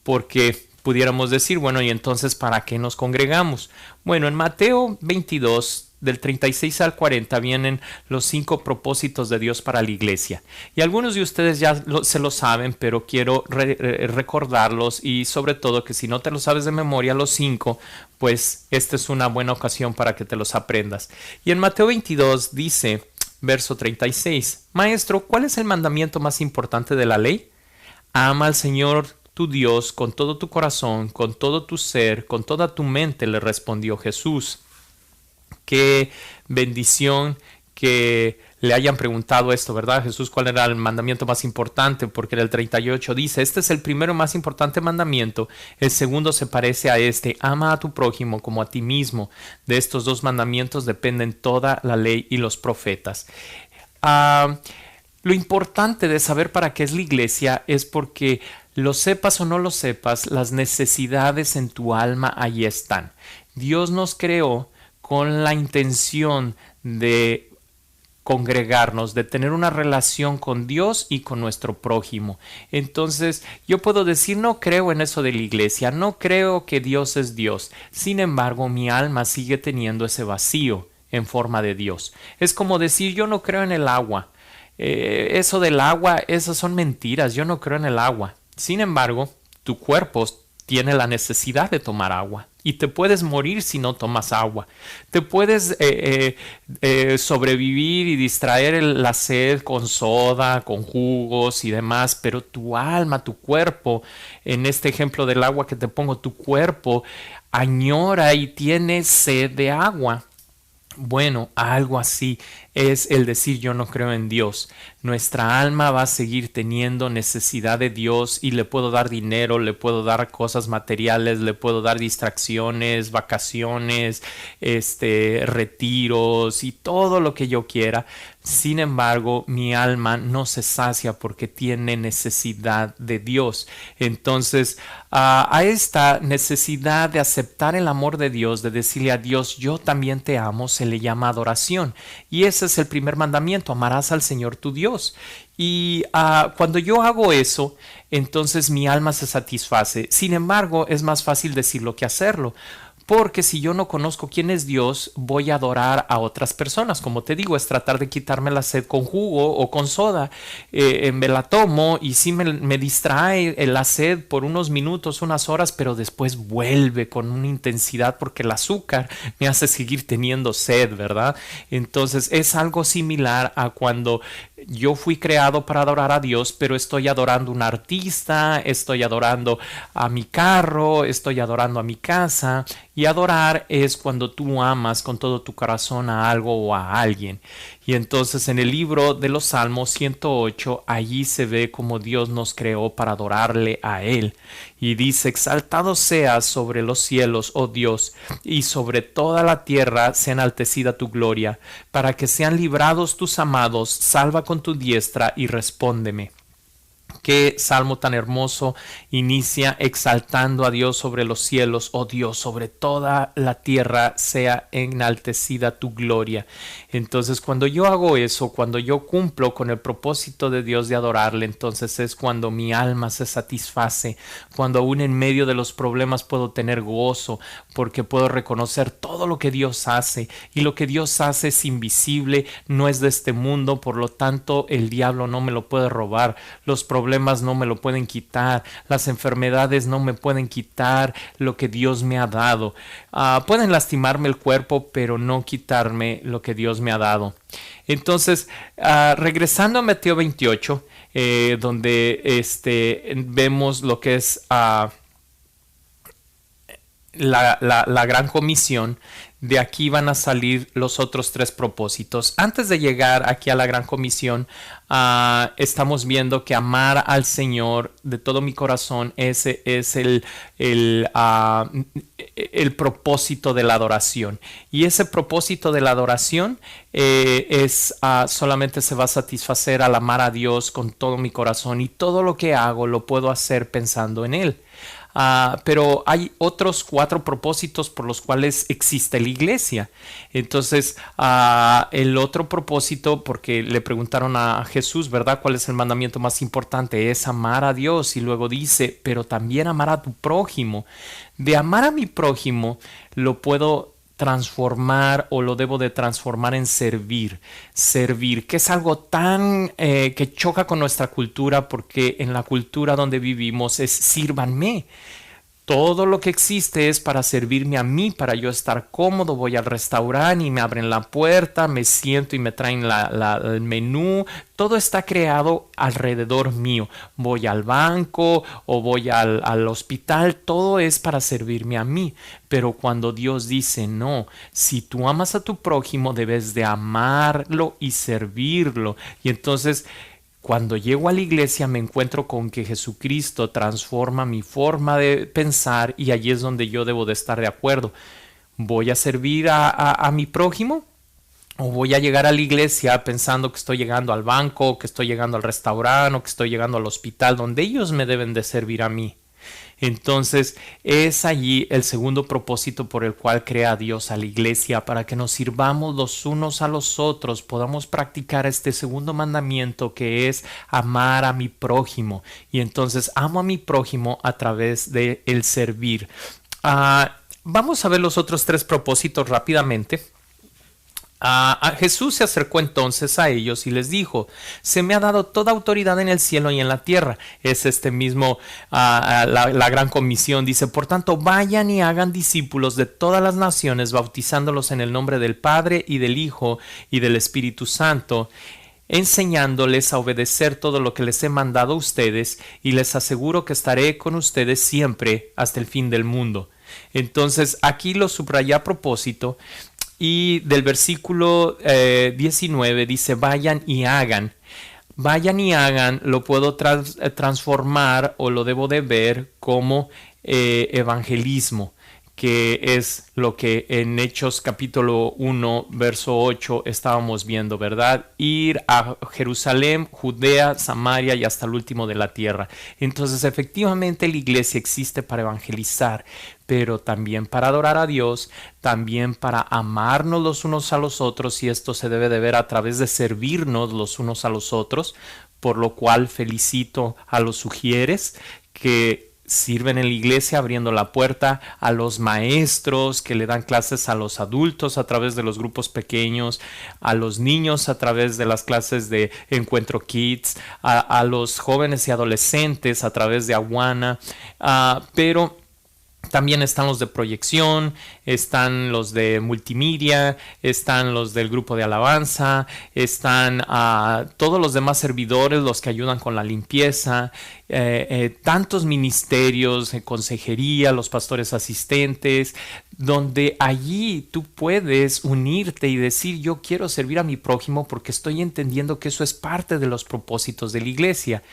Porque pudiéramos decir, bueno, ¿y entonces para qué nos congregamos? Bueno, en Mateo 22, del 36 al 40 vienen los 5 propósitos de Dios para la iglesia. Y algunos de ustedes ya se lo saben, pero quiero recordarlos, y sobre todo que si no te lo sabes de memoria los 5, pues esta es una buena ocasión para que te los aprendas. Y en Mateo 22 dice, verso 36, Maestro, ¿cuál es el mandamiento más importante de la ley? Ama al Señor tu Dios con todo tu corazón, con todo tu ser, con toda tu mente, le respondió Jesús. Qué bendición que le hayan preguntado esto, ¿verdad? Jesús, ¿cuál era el mandamiento más importante? Porque en el 38 dice, este es el primero más importante mandamiento, el segundo se parece a este, ama a tu prójimo como a ti mismo. De estos 2 mandamientos dependen toda la ley y los profetas. Lo importante de saber para qué es la iglesia es porque lo sepas o no lo sepas, las necesidades en tu alma ahí están. Dios nos creó con la intención de congregarnos, de tener una relación con Dios y con nuestro prójimo. Entonces, yo puedo decir, no creo en eso de la iglesia, no creo que Dios es Dios. Sin embargo, mi alma sigue teniendo ese vacío en forma de Dios. Es como decir, yo no creo en el agua. Eso del agua, esas son mentiras, yo no creo en el agua. Sin embargo, tu cuerpo tiene la necesidad de tomar agua. Y te puedes morir si no tomas agua. Te puedes sobrevivir y distraer la sed con soda, con jugos y demás, pero tu alma, tu cuerpo, en este ejemplo del agua que te pongo, tu cuerpo añora y tiene sed de agua. Bueno, algo así es el decir yo no creo en Dios. Nuestra alma va a seguir teniendo necesidad de Dios y le puedo dar dinero, le puedo dar cosas materiales, le puedo dar distracciones, vacaciones, retiros y todo lo que yo quiera. Sin embargo, mi alma no se sacia porque tiene necesidad de Dios. Entonces, a esta necesidad de aceptar el amor de Dios, de decirle a Dios, yo también te amo, se le llama adoración. Y ese es el primer mandamiento, amarás al Señor tu Dios. Y cuando yo hago eso, entonces mi alma se satisface. Sin embargo, es más fácil decirlo que hacerlo. Porque si yo no conozco quién es Dios, voy a adorar a otras personas. Como te digo, es tratar de quitarme la sed con jugo o con soda. Me la tomo y sí me distrae la sed por unos minutos, unas horas, pero después vuelve con una intensidad porque el azúcar me hace seguir teniendo sed, ¿verdad? Entonces es algo similar a cuando yo fui creado para adorar a Dios, pero estoy adorando a un artista, estoy adorando a mi carro, estoy adorando a mi casa. Y adorar es cuando tú amas con todo tu corazón a algo o a alguien. Y entonces en el libro de los Salmos 108, allí se ve como Dios nos creó para adorarle a Él. Y dice, exaltado seas sobre los cielos, oh Dios, y sobre toda la tierra sea enaltecida tu gloria, para que sean librados tus amados, salva con tu diestra y respóndeme. Qué salmo tan hermoso inicia exaltando a Dios sobre los cielos, oh Dios, sobre toda la tierra sea enaltecida tu gloria. Entonces cuando yo hago eso, cuando yo cumplo con el propósito de Dios de adorarle, entonces es cuando mi alma se satisface, cuando aún en medio de los problemas puedo tener gozo, porque puedo reconocer todo lo que Dios hace, y lo que Dios hace es invisible, no es de este mundo, por lo tanto el diablo no me lo puede robar, los problemas no me lo pueden quitar, las enfermedades no me pueden quitar lo que Dios me ha dado. Pueden lastimarme el cuerpo, pero no quitarme lo que Dios me ha dado. Entonces, regresando a Mateo 28, donde vemos lo que es la gran comisión, de aquí van a salir los otros 3 propósitos. Antes de llegar aquí a la gran comisión, estamos viendo que amar al Señor de todo mi corazón, ese es el propósito de la adoración. Y ese propósito de la adoración solamente se va a satisfacer al amar a Dios con todo mi corazón, y todo lo que hago lo puedo hacer pensando en Él. Pero hay otros 4 propósitos por los cuales existe la iglesia. Entonces, el otro propósito, porque le preguntaron a Jesús, ¿verdad?, ¿cuál es el mandamiento más importante? Es amar a Dios, y luego dice, pero también amar a tu prójimo. De amar a mi prójimo lo puedo transformar, o lo debo de transformar en servir, que es algo tan que choca con nuestra cultura, porque en la cultura donde vivimos es sírvanme. Todo lo que existe es para servirme a mí, para yo estar cómodo. Voy al restaurante y me abren la puerta, me siento y me traen el menú. Todo está creado alrededor mío. Voy al banco o voy al hospital, todo es para servirme a mí. Pero cuando Dios dice, no, si tú amas a tu prójimo, debes de amarlo y servirlo. Y entonces, cuando llego a la iglesia, me encuentro con que Jesucristo transforma mi forma de pensar, y allí es donde yo debo de estar de acuerdo. ¿Voy a servir a mi prójimo? ¿O voy a llegar a la iglesia pensando que estoy llegando al banco, que estoy llegando al restaurante, o que estoy llegando al hospital, donde ellos me deben de servir a mí? Entonces es allí el segundo propósito por el cual crea Dios a la iglesia, para que nos sirvamos los unos a los otros, podamos practicar este segundo mandamiento, que es amar a mi prójimo. Y entonces amo a mi prójimo a través de el servir. Vamos a ver los otros 3 propósitos rápidamente. Jesús se acercó entonces a ellos y les dijo, se me ha dado toda autoridad en el cielo y en la tierra. Es este mismo, la gran comisión dice, por tanto vayan y hagan discípulos de todas las naciones, bautizándolos en el nombre del Padre y del Hijo y del Espíritu Santo, enseñándoles a obedecer todo lo que les he mandado a ustedes, y les aseguro que estaré con ustedes siempre hasta el fin del mundo. Entonces aquí lo subrayé a propósito. Y del versículo 19 dice, vayan y hagan. Vayan y hagan lo puedo transformar, o lo debo de ver como evangelismo, que es lo que en Hechos capítulo 1, verso 8 estábamos viendo, ¿verdad? Ir a Jerusalén, Judea, Samaria y hasta el último de la tierra. Entonces, efectivamente, la iglesia existe para evangelizar, pero también para adorar a Dios, también para amarnos los unos a los otros, y esto se debe de ver a través de servirnos los unos a los otros, por lo cual felicito a los sugieres que sirven en la iglesia abriendo la puerta, a los maestros que le dan clases a los adultos a través de los grupos pequeños, a los niños a través de las clases de Encuentro Kids, a los jóvenes y adolescentes a través de Awana, pero también están los de proyección, están los de multimedia, están los del grupo de alabanza, están todos los demás servidores, los que ayudan con la limpieza, tantos ministerios, consejería, los pastores asistentes, donde allí tú puedes unirte y decir, yo quiero servir a mi prójimo porque estoy entendiendo que eso es parte de los propósitos de la iglesia.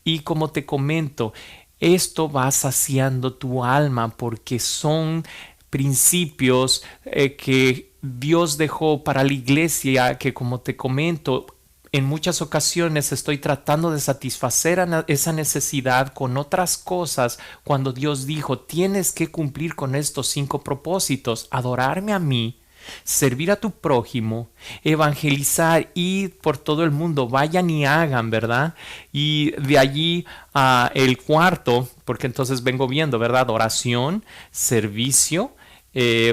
Y como te comento, esto va saciando tu alma, porque son principios que Dios dejó para la iglesia, que, como te comento, en muchas ocasiones estoy tratando de satisfacer esa necesidad con otras cosas, cuando Dios dijo, tienes que cumplir con estos 5 propósitos: adorarme a mí, servir a tu prójimo, evangelizar, ir por todo el mundo, vayan y hagan, ¿verdad? Y de allí el cuarto, porque entonces vengo viendo, ¿verdad? Oración, servicio,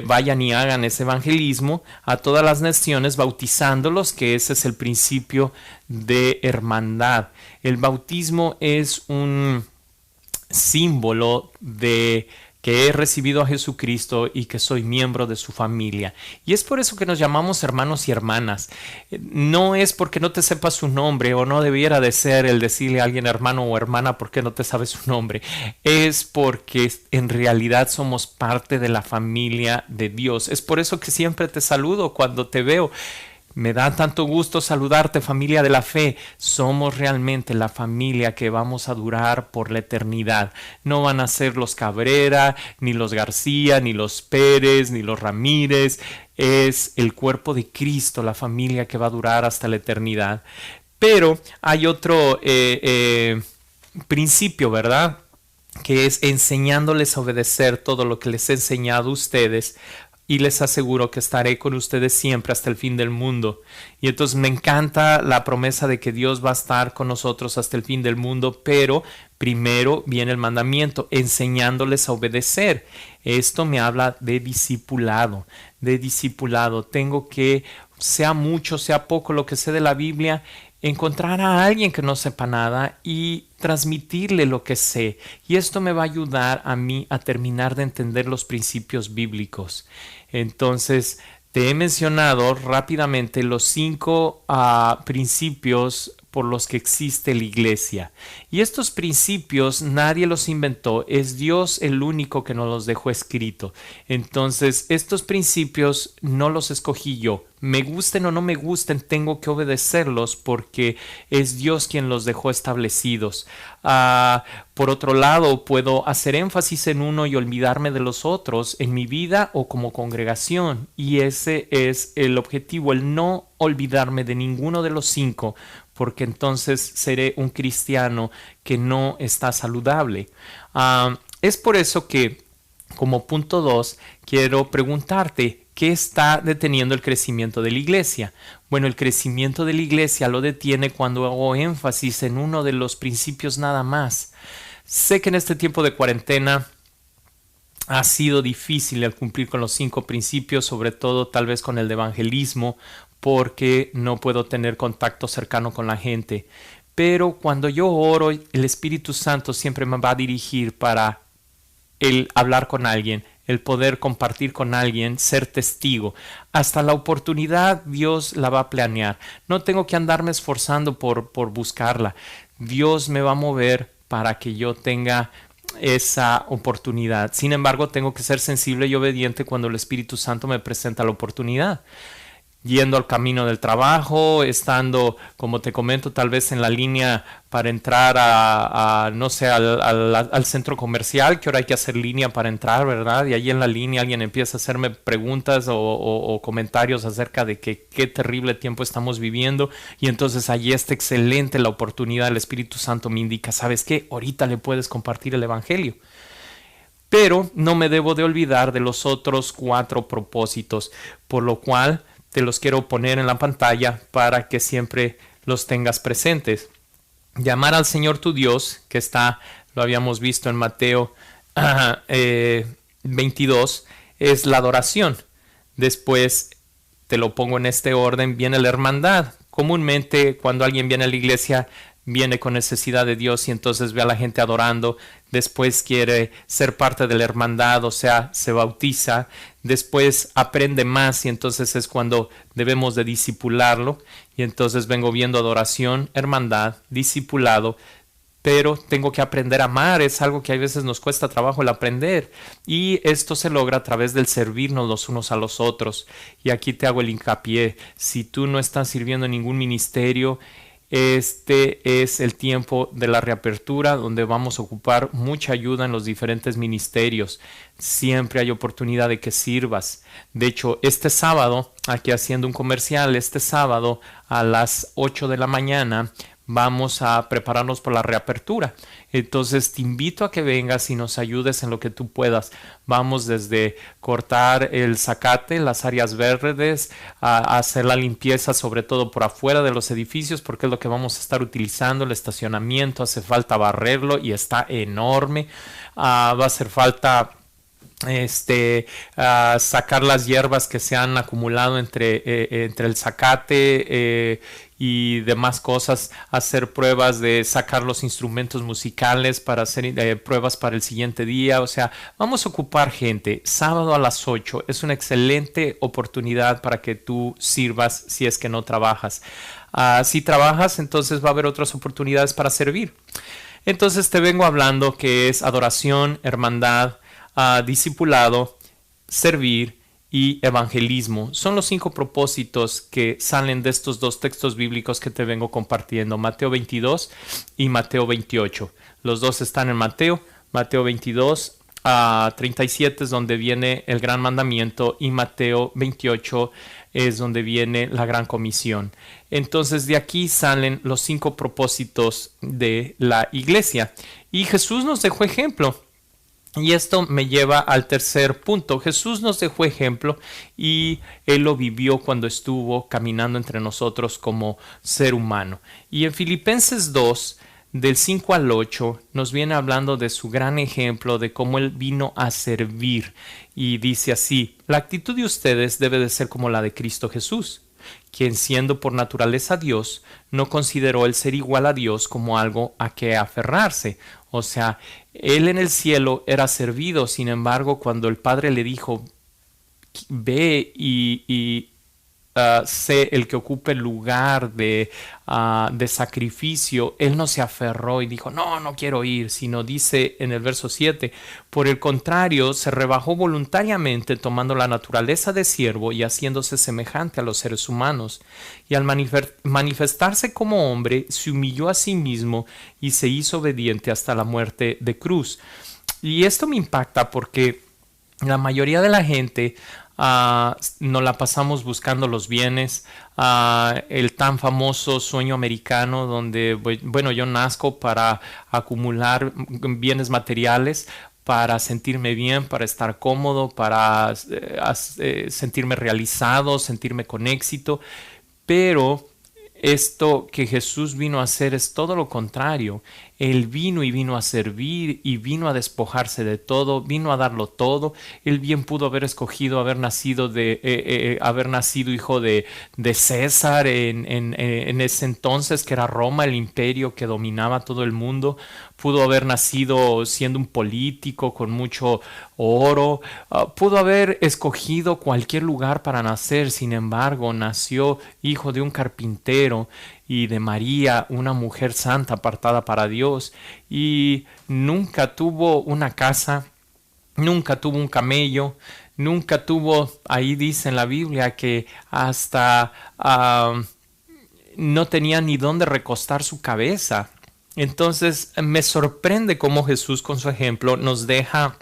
vayan y hagan ese evangelismo a todas las naciones, bautizándolos, que ese es el principio de hermandad. El bautismo es un símbolo de que he recibido a Jesucristo y que soy miembro de su familia. Y es por eso que nos llamamos hermanos y hermanas. No es porque no te sepas su nombre, o no debiera de ser el decirle a alguien hermano o hermana porque no te sabes su nombre. Es porque en realidad somos parte de la familia de Dios. Es por eso que siempre te saludo cuando te veo. Me da tanto gusto saludarte, familia de la fe. Somos realmente la familia que vamos a durar por la eternidad. No van a ser los Cabrera, ni los García, ni los Pérez, ni los Ramírez. Es el cuerpo de Cristo, la familia que va a durar hasta la eternidad. Pero hay otro principio, ¿verdad? Que es enseñándoles a obedecer todo lo que les he enseñado a ustedes. Y les aseguro que estaré con ustedes siempre hasta el fin del mundo. Y entonces me encanta la promesa de que Dios va a estar con nosotros hasta el fin del mundo, pero primero viene el mandamiento, enseñándoles a obedecer. Esto me habla de discipulado, Tengo que, sea mucho, sea poco lo que sé de la Biblia, encontrar a alguien que no sepa nada y transmitirle lo que sé. Y esto me va a ayudar a mí a terminar de entender los principios bíblicos. Entonces, te he mencionado rápidamente los 5 principios por los que existe la iglesia. Y estos principios nadie los inventó, es Dios el único que nos los dejó escrito. Entonces, estos principios no los escogí yo. Me gusten o no me gusten, tengo que obedecerlos porque es Dios quien los dejó establecidos. Por otro lado, puedo hacer énfasis en uno y olvidarme de los otros en mi vida o como congregación. Y ese es el objetivo, el no olvidarme de ninguno de los 5, porque entonces seré un cristiano que no está saludable. Es por eso que, como punto 2, quiero preguntarte, ¿qué está deteniendo el crecimiento de la iglesia? Bueno, el crecimiento de la iglesia lo detiene cuando hago énfasis en uno de los principios nada más. Sé que en este tiempo de cuarentena ha sido difícil el cumplir con los 5 principios, sobre todo tal vez con el de evangelismo, porque no puedo tener contacto cercano con la gente. Pero cuando yo oro, el Espíritu Santo siempre me va a dirigir para el hablar con alguien, el poder compartir con alguien, ser testigo. Hasta la oportunidad Dios la va a planear. No tengo que andarme esforzando por buscarla. Dios me va a mover para que yo tenga esa oportunidad. Sin embargo, tengo que ser sensible y obediente cuando el Espíritu Santo me presenta la oportunidad. Yendo al camino del trabajo, estando, como te comento, tal vez en la línea para entrar no sé, al centro comercial, que ahora hay que hacer línea para entrar, ¿verdad? Y ahí en la línea alguien empieza a hacerme preguntas o comentarios acerca de que qué terrible tiempo estamos viviendo. Y entonces allí está excelente la oportunidad. El Espíritu Santo me indica, ¿sabes qué? Ahorita le puedes compartir el Evangelio. Pero no me debo de olvidar de los otros 4 propósitos, por lo cual te los quiero poner en la pantalla para que siempre los tengas presentes. Llamar al Señor tu Dios, que lo habíamos visto en Mateo 22, es la adoración. Después, te lo pongo en este orden, viene la hermandad. Comúnmente, cuando alguien viene a la iglesia, viene con necesidad de Dios y entonces ve a la gente adorando. Después quiere ser parte de la hermandad, o sea, se bautiza. Después aprende más y entonces es cuando debemos de discipularlo. Y entonces vengo viendo adoración, hermandad, discipulado. Pero tengo que aprender a amar, es algo que a veces nos cuesta trabajo el aprender. Y esto se logra a través del servirnos los unos a los otros. Y aquí te hago el hincapié. Si tú no estás sirviendo en ningún ministerio, este es el tiempo de la reapertura donde vamos a ocupar mucha ayuda en los diferentes ministerios. Siempre hay oportunidad de que sirvas. De hecho, este sábado, aquí haciendo un comercial, este sábado a las 8 de la mañana vamos a prepararnos por la reapertura. Entonces te invito a que vengas y nos ayudes en lo que tú puedas. Vamos desde cortar el zacate, las áreas verdes, a hacer la limpieza sobre todo por afuera de los edificios, porque es lo que vamos a estar utilizando. El estacionamiento hace falta barrerlo y está enorme. Va a hacer falta sacar las hierbas que se han acumulado entre el zacate y demás cosas, hacer pruebas de sacar los instrumentos musicales para hacer pruebas para el siguiente día. O sea, vamos a ocupar gente. Sábado a las 8 es una excelente oportunidad para que tú sirvas si es que no trabajas. Si trabajas, entonces va a haber otras oportunidades para servir. Entonces te vengo hablando que es adoración, hermandad, discipulado, servir y evangelismo. Son los 5 propósitos que salen de estos 2 textos bíblicos que te vengo compartiendo, Mateo 22 y Mateo 28. Los 2 están en Mateo 22 a 37 es donde viene el gran mandamiento, y Mateo 28 es donde viene la gran comisión. Entonces de aquí salen los 5 propósitos de la iglesia, y Jesús nos dejó ejemplo. Y esto me lleva al tercer punto. Jesús nos dejó ejemplo y Él lo vivió cuando estuvo caminando entre nosotros como ser humano. Y en Filipenses 2, del 5 al 8, nos viene hablando de su gran ejemplo, de cómo Él vino a servir. Y dice así: la actitud de ustedes debe de ser como la de Cristo Jesús, quien siendo por naturaleza Dios, no consideró el ser igual a Dios como algo a que aferrarse. O sea, Él en el cielo era servido. Sin embargo, cuando el Padre le dijo, ve y sé el que ocupe el lugar de sacrificio, Él no se aferró y dijo, no quiero ir, sino dice en el verso 7, por el contrario, se rebajó voluntariamente tomando la naturaleza de siervo y haciéndose semejante a los seres humanos. Y al manifestarse como hombre, se humilló a sí mismo y se hizo obediente hasta la muerte de cruz. Y esto me impacta porque la mayoría de la gente nos la pasamos buscando los bienes, el tan famoso sueño americano donde, bueno, yo nazco para acumular bienes materiales, para sentirme bien, para estar cómodo, para sentirme realizado, sentirme con éxito. Pero esto que Jesús vino a hacer es todo lo contrario. Él vino a servir y vino a despojarse de todo, vino a darlo todo. Él bien pudo haber escogido haber nacido hijo de César en ese entonces, que era Roma, el imperio que dominaba todo el mundo. Pudo haber nacido siendo un político con mucho oro. Pudo haber escogido cualquier lugar para nacer. Sin embargo, nació hijo de un carpintero y de María, una mujer santa apartada para Dios, y nunca tuvo una casa, nunca tuvo un camello, nunca tuvo, ahí dice en la Biblia que hasta no tenía ni dónde recostar su cabeza. Entonces me sorprende cómo Jesús, con su ejemplo, nos deja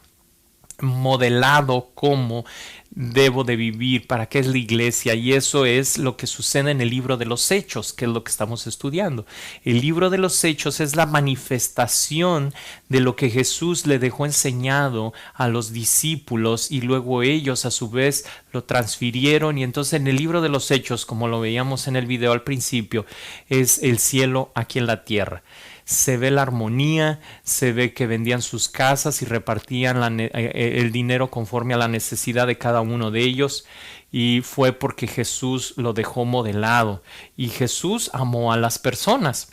modelado cómo debo de vivir, para qué es la iglesia, y eso es lo que sucede en el libro de los Hechos, que es lo que estamos estudiando. El libro de los Hechos es la manifestación de lo que Jesús le dejó enseñado a los discípulos, y luego ellos a su vez lo transfirieron. Y entonces en el libro de los Hechos, como lo veíamos en el video al principio, es el cielo aquí en la tierra. Se ve la armonía, se ve que vendían sus casas y repartían el dinero conforme a la necesidad de cada uno de ellos, y fue porque Jesús lo dejó modelado, y Jesús amó a las personas.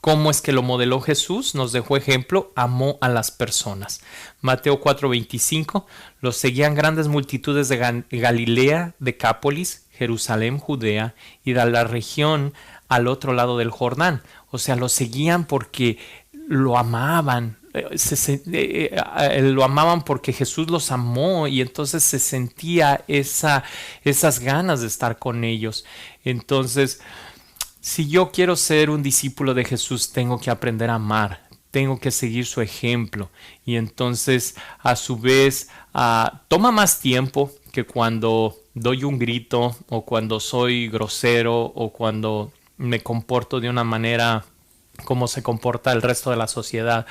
¿Cómo es que lo modeló Jesús? Nos dejó ejemplo, amó a las personas. Mateo 4:25, los seguían grandes multitudes de Galilea, Decápolis, Jerusalén, Judea y de la región al otro lado del Jordán. O sea, lo seguían porque lo amaban. Lo amaban porque Jesús los amó, y entonces se sentía esas ganas de estar con ellos. Entonces, si yo quiero ser un discípulo de Jesús, tengo que aprender a amar, tengo que seguir su ejemplo. Y entonces, a su vez, toma más tiempo que cuando doy un grito, o cuando soy grosero, o cuando me comporto de una manera como se comporta el resto de la sociedad.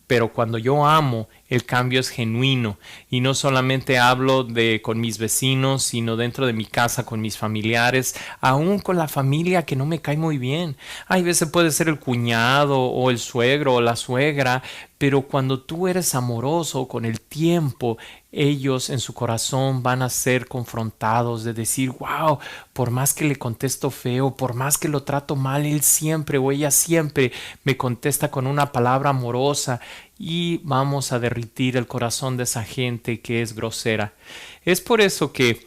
Pero cuando yo amo, el cambio es genuino. Y no solamente hablo con mis vecinos, sino dentro de mi casa, con mis familiares, aún con la familia que no me cae muy bien. Hay veces puede ser el cuñado o el suegro o la suegra, pero cuando tú eres amoroso, con el tiempo, ellos en su corazón van a ser confrontados de decir, wow, por más que le contesto feo, por más que lo trato mal, él siempre o ella siempre me contesta con una palabra amorosa, y vamos a derritir el corazón de esa gente que es grosera. Es por eso que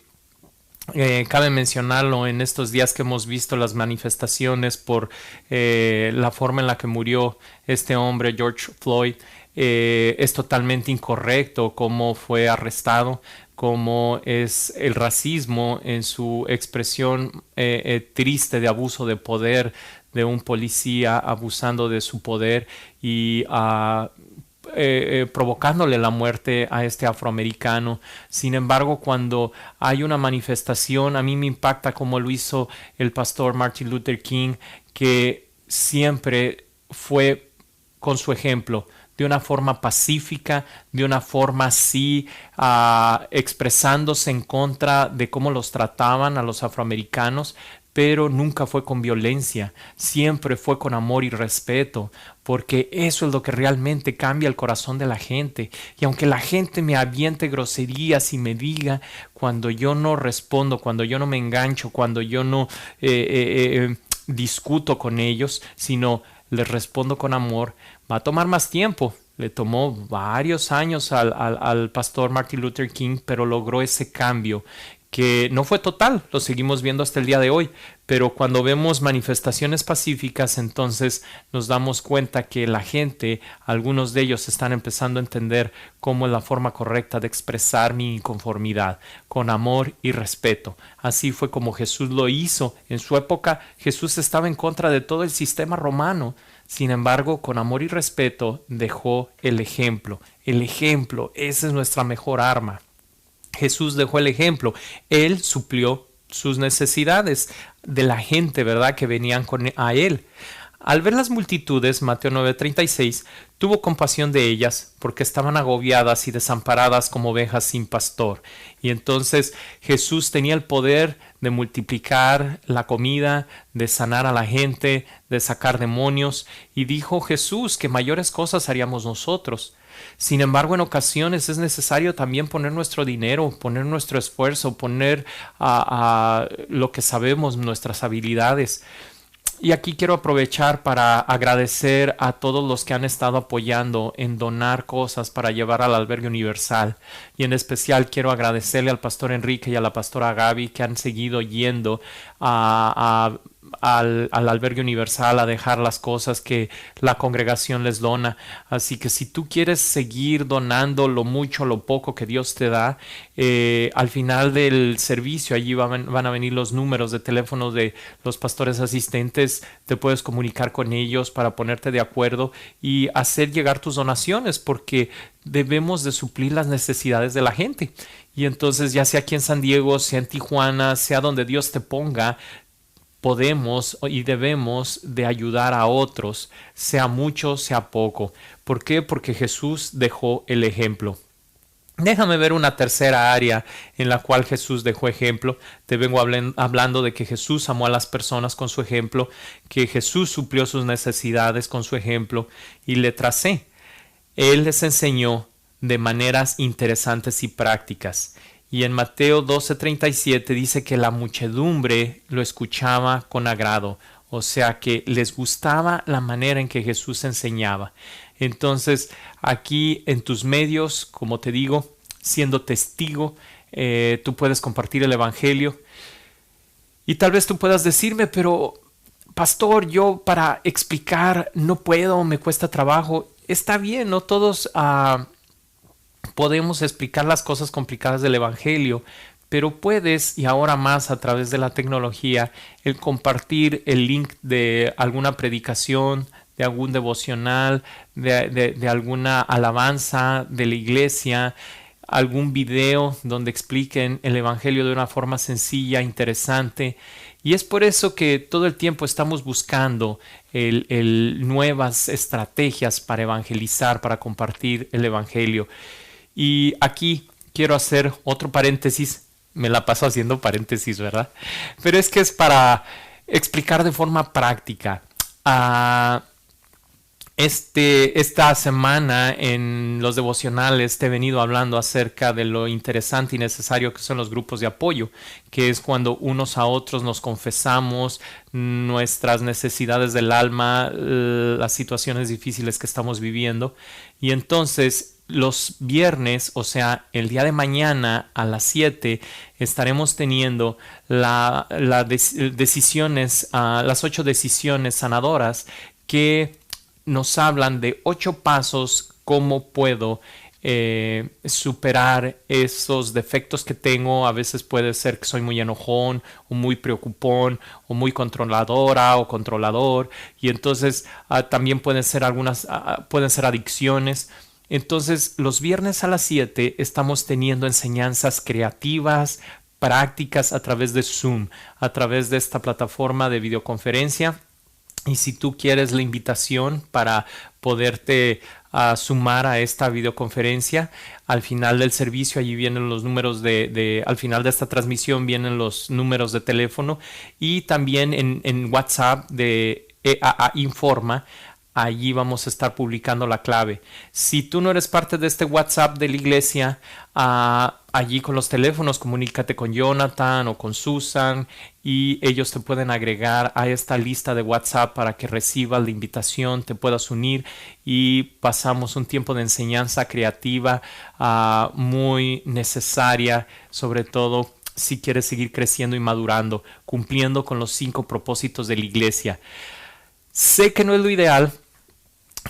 cabe mencionarlo en estos días que hemos visto las manifestaciones por la forma en la que murió este hombre, George Floyd. Es totalmente incorrecto cómo fue arrestado, cómo es el racismo en su expresión triste de abuso de poder de un policía abusando de su poder y provocándole la muerte a este afroamericano. Sin embargo, cuando hay una manifestación, a mí me impacta como lo hizo el pastor Martin Luther King, que siempre fue con su ejemplo, de una forma pacífica, de una forma así, expresándose en contra de cómo los trataban a los afroamericanos, pero nunca fue con violencia, siempre fue con amor y respeto, porque eso es lo que realmente cambia el corazón de la gente. Y aunque la gente me aviente groserías y me diga, cuando yo no respondo, cuando yo no me engancho, cuando yo no discuto con ellos, sino les respondo con amor, va a tomar más tiempo. Le tomó varios años al pastor Martin Luther King, pero logró ese cambio que no fue total, lo seguimos viendo hasta el día de hoy, pero cuando vemos manifestaciones pacíficas, entonces nos damos cuenta que la gente, algunos de ellos están empezando a entender cómo es la forma correcta de expresar mi inconformidad, con amor y respeto. Así fue como Jesús lo hizo. En su época, Jesús estaba en contra de todo el sistema romano. Sin embargo, con amor y respeto dejó el ejemplo. El ejemplo, esa es nuestra mejor arma. Jesús dejó el ejemplo. Él suplió sus necesidades de la gente, ¿verdad?, que venían a él. Al ver las multitudes, Mateo 9:36, tuvo compasión de ellas porque estaban agobiadas y desamparadas como ovejas sin pastor. Y entonces Jesús tenía el poder de multiplicar la comida, de sanar a la gente, de sacar demonios. Y dijo Jesús que mayores cosas haríamos nosotros. Sin embargo, en ocasiones es necesario también poner nuestro dinero, poner nuestro esfuerzo, poner lo que sabemos, nuestras habilidades. Y aquí quiero aprovechar para agradecer a todos los que han estado apoyando en donar cosas para llevar al Albergue Universal. Y en especial quiero agradecerle al pastor Enrique y a la pastora Gaby, que han seguido yendo al Albergue Universal a dejar las cosas que la congregación les dona. Así que si tú quieres seguir donando lo mucho o lo poco que Dios te da, al final del servicio allí van a venir los números de teléfono de los pastores asistentes. Te puedes comunicar con ellos para ponerte de acuerdo y hacer llegar tus donaciones, porque debemos de suplir las necesidades de la gente. Y entonces, ya sea aquí en San Diego, sea en Tijuana, sea donde Dios te ponga, podemos y debemos de ayudar a otros, sea mucho, sea poco. ¿Por qué? Porque Jesús dejó el ejemplo. Déjame ver una tercera área en la cual Jesús dejó ejemplo. Te vengo hablando de que Jesús amó a las personas con su ejemplo, que Jesús suplió sus necesidades con su ejemplo, y le tracé. Él les enseñó de maneras interesantes y prácticas. Y en Mateo 12:37 dice que la muchedumbre lo escuchaba con agrado, o sea que les gustaba la manera en que Jesús enseñaba. Entonces, aquí en tus medios, como te digo, siendo testigo, tú puedes compartir el evangelio. Y tal vez tú puedas decirme, pero pastor, yo para explicar no puedo, me cuesta trabajo. Está bien, no todos podemos explicar las cosas complicadas del evangelio, pero puedes, y ahora más a través de la tecnología, el compartir el link de alguna predicación, de algún devocional, de alguna alabanza de la iglesia, algún video donde expliquen el evangelio de una forma sencilla, interesante, Y es por eso que todo el tiempo estamos buscando nuevas estrategias para evangelizar, para compartir el evangelio. Y aquí quiero hacer otro paréntesis. Me la paso haciendo paréntesis, ¿verdad? Pero es que es para explicar de forma práctica. Esta semana en los devocionales te he venido hablando acerca de lo interesante y necesario que son los grupos de apoyo, que es cuando unos a otros nos confesamos nuestras necesidades del alma, las situaciones difíciles que estamos viviendo. Y entonces los viernes, o sea, el día de mañana a las 7, estaremos teniendo las 8 decisiones sanadoras que nos hablan de 8 pasos cómo puedo superar esos defectos que tengo. A veces puede ser que soy muy enojón o muy preocupón o muy controladora o controlador, y entonces también pueden ser pueden ser adicciones. Entonces los viernes a las 7 estamos teniendo enseñanzas creativas, prácticas a través de Zoom, a través de esta plataforma de videoconferencia. Y si tú quieres la invitación para poderte sumar a esta videoconferencia, al final del servicio allí vienen los números al final de esta transmisión vienen los números de teléfono, y también en WhatsApp de EAA Informa. Allí vamos a estar publicando la clave. Si tú no eres parte de este WhatsApp de la iglesia, allí con los teléfonos comunícate con Jonathan o con Susan, y ellos te pueden agregar a esta lista de WhatsApp para que recibas la invitación, te puedas unir y pasamos un tiempo de enseñanza creativa muy necesaria, sobre todo si quieres seguir creciendo y madurando, cumpliendo con los 5 propósitos de la iglesia. Sé que no es lo ideal,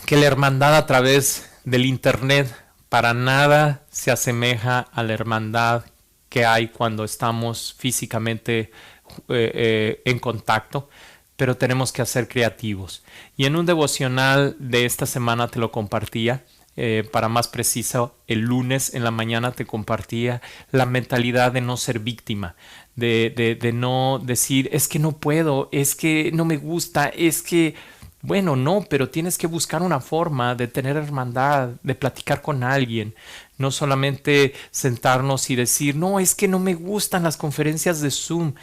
que la hermandad a través del internet para nada se asemeja a la hermandad que hay cuando estamos físicamente en contacto, pero tenemos que ser creativos. Y en un devocional de esta semana te lo compartía, para más preciso, el lunes en la mañana te compartía la mentalidad de no ser víctima, de no decir, es que no puedo, es que no me gusta, es que... Bueno, no, pero tienes que buscar una forma de tener hermandad, de platicar con alguien. No solamente sentarnos y decir, no, es que no me gustan las conferencias de Zoom.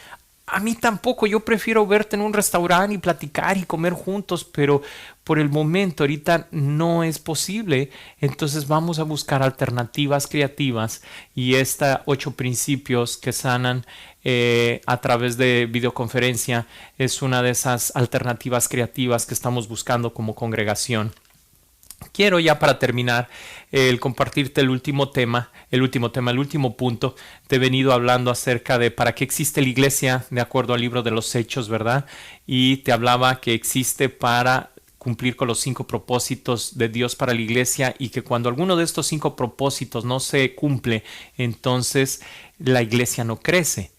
A mí tampoco, yo prefiero verte en un restaurante y platicar y comer juntos, pero por el momento ahorita no es posible. Entonces vamos a buscar alternativas creativas, y 8 principios que sanan a través de videoconferencia es una de esas alternativas creativas que estamos buscando como congregación. Quiero ya para terminar compartirte el último punto. Te he venido hablando acerca de para qué existe la iglesia de acuerdo al libro de los Hechos, ¿verdad? Y te hablaba que existe para cumplir con los 5 propósitos de Dios para la iglesia, y que cuando alguno de estos 5 propósitos no se cumple, entonces la iglesia no crece.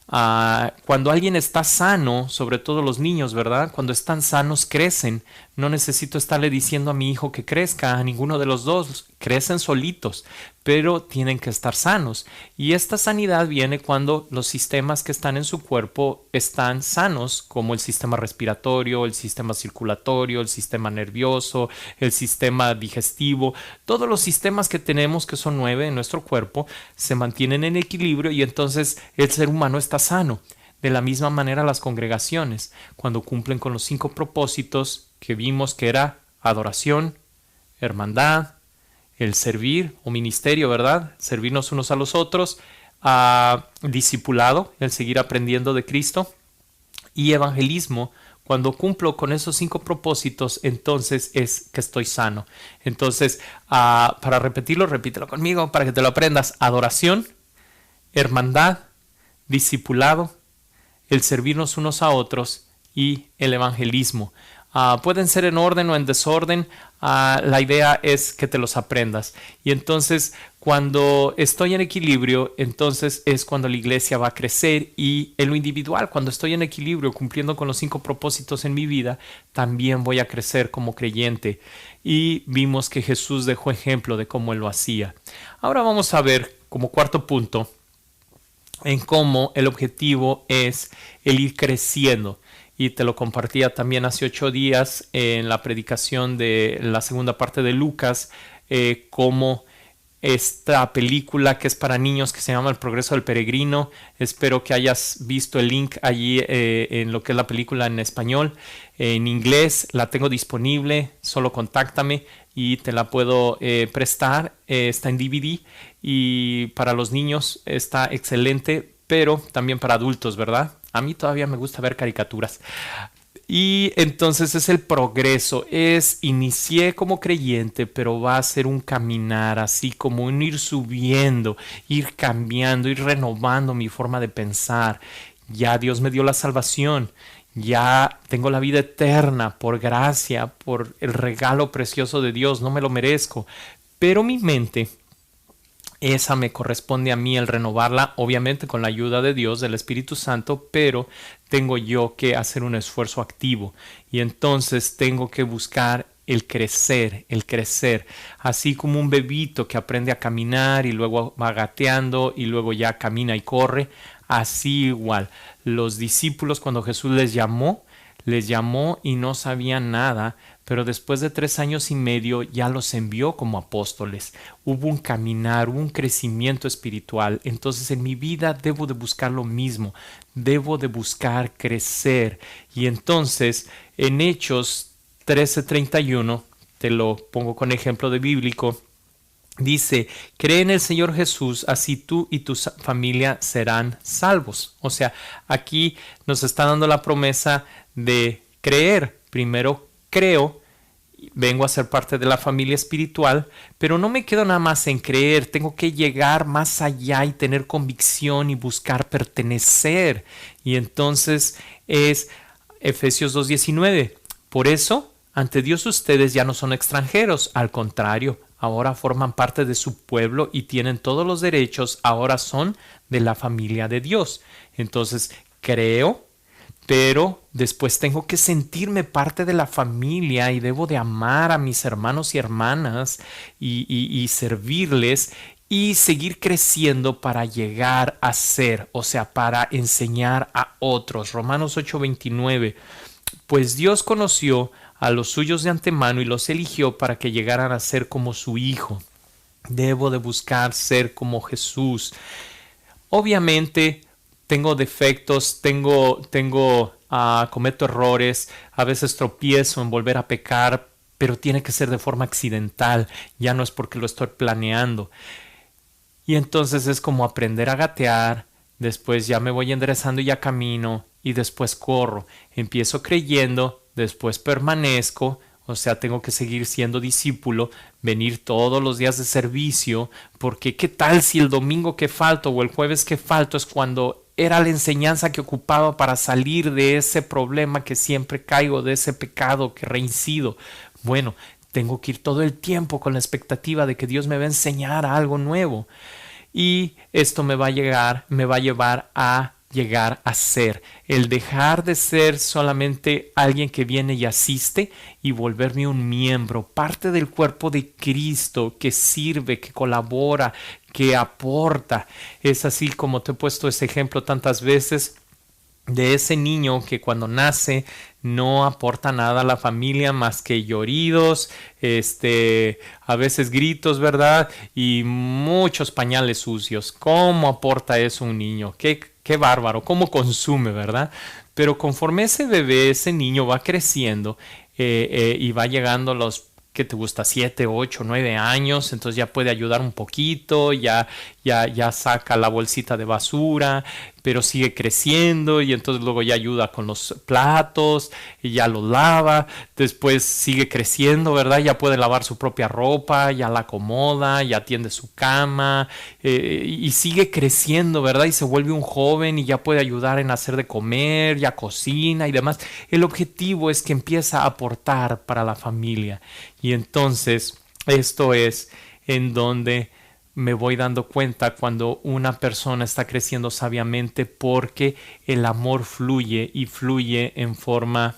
Cuando alguien está sano, sobre todo los niños, ¿verdad? Cuando están sanos crecen. No necesito estarle diciendo a mi hijo que crezca, a ninguno de los dos. Crecen solitos, pero tienen que estar sanos. Y esta sanidad viene cuando los sistemas que están en su cuerpo están sanos, como el sistema respiratorio, el sistema circulatorio, el sistema nervioso, el sistema digestivo. Todos los sistemas que tenemos, que son 9 en nuestro cuerpo, se mantienen en equilibrio, y entonces el ser humano está sano. De la misma manera las congregaciones, cuando cumplen con los 5 propósitos que vimos, que era adoración, hermandad, el servir o ministerio, ¿verdad? Servirnos unos a los otros, discipulado, el seguir aprendiendo de Cristo, y evangelismo. Cuando cumplo con esos 5 propósitos, entonces es que estoy sano. Entonces, para repetirlo, repítelo conmigo para que te lo aprendas. Adoración, hermandad, discipulado, el servirnos unos a otros y el evangelismo. Pueden ser en orden o en desorden. La idea es que te los aprendas. Y entonces, cuando estoy en equilibrio, entonces es cuando la iglesia va a crecer. Y en lo individual, cuando estoy en equilibrio, cumpliendo con los 5 propósitos en mi vida, también voy a crecer como creyente. Y vimos que Jesús dejó ejemplo de cómo Él lo hacía. Ahora vamos a ver, como cuarto punto, en cómo el objetivo es el ir creciendo. Y te lo compartía también hace 8 días en la predicación de la segunda parte de Lucas, cómo esta película que es para niños, que se llama El progreso del peregrino. Espero que hayas visto el link allí en lo que es la película en español. En inglés la tengo disponible, solo contáctame y te la puedo prestar. Está en DVD y para los niños está excelente, pero también para adultos, ¿verdad? A mí todavía me gusta ver caricaturas. Y entonces es el progreso, inicié como creyente, pero va a ser un caminar, así como un ir subiendo, ir cambiando, ir renovando mi forma de pensar. Ya Dios me dio la salvación, ya tengo la vida eterna por gracia, por el regalo precioso de Dios, no me lo merezco, pero mi mente, esa me corresponde a mí el renovarla, obviamente con la ayuda de Dios, del Espíritu Santo, pero tengo yo que hacer un esfuerzo activo y entonces tengo que buscar el crecer, así como un bebito que aprende a caminar y luego va gateando y luego ya camina y corre, así igual. Los discípulos, cuando Jesús les llamó y no sabían nada, pero después de 3 años y medio ya los envió como apóstoles. Hubo un caminar, un crecimiento espiritual. Entonces en mi vida debo de buscar lo mismo, debo de buscar crecer. Y entonces en Hechos 13:31, te lo pongo con ejemplo de bíblico, dice, cree en el Señor Jesús, así tú y tu familia serán salvos. O sea, aquí nos está dando la promesa de creer. Primero creo, vengo a ser parte de la familia espiritual, pero no me quedo nada más en creer, tengo que llegar más allá y tener convicción y buscar pertenecer. Y entonces es Efesios 2:19. Por eso, ante Dios ustedes ya no son extranjeros, al contrario, ahora forman parte de su pueblo y tienen todos los derechos, ahora son de la familia de Dios. Entonces, creo, pero después tengo que sentirme parte de la familia y debo de amar a mis hermanos y hermanas y servirles y seguir creciendo para llegar a ser, o sea, para enseñar a otros. Romanos 8:29, pues Dios conoció a los suyos de antemano y los eligió para que llegaran a ser como su Hijo. Debo de buscar ser como Jesús. Obviamente tengo defectos, cometo errores, a veces tropiezo en volver a pecar, pero tiene que ser de forma accidental, ya no es porque lo estoy planeando. Y entonces es como aprender a gatear, después ya me voy enderezando y ya camino, y después corro. Empiezo creyendo, después permanezco, o sea, tengo que seguir siendo discípulo, venir todos los días de servicio, porque ¿qué tal si el domingo que falto o el jueves que falto es cuando era la enseñanza que ocupaba para salir de ese problema que siempre caigo, de ese pecado que reincido? Bueno, tengo que ir todo el tiempo con la expectativa de que Dios me va a enseñar algo nuevo. Y esto me va a llevar a llegar a ser, el dejar de ser solamente alguien que viene y asiste y volverme un miembro, parte del cuerpo de Cristo, que sirve, que colabora, que aporta. Es así como te he puesto ese ejemplo tantas veces de ese niño que cuando nace no aporta nada a la familia más que lloridos, a veces gritos, ¿verdad? Y muchos pañales sucios. ¿Cómo aporta eso un niño? Qué bárbaro, cómo consume, ¿verdad? Pero conforme ese bebé, ese niño va creciendo y va llegando a los, ¿qué te gusta? 7, 8, 9 años, entonces ya puede ayudar un poquito, ya saca la bolsita de basura, pero sigue creciendo y entonces luego ya ayuda con los platos y ya los lava, después sigue creciendo, ¿verdad? Ya puede lavar su propia ropa, ya la acomoda, ya tiende su cama y sigue creciendo, ¿verdad? Y se vuelve un joven y ya puede ayudar en hacer de comer, ya cocina y demás. El objetivo es que empieza a aportar para la familia y entonces esto es en donde me voy dando cuenta cuando una persona está creciendo sabiamente, porque el amor fluye y fluye en forma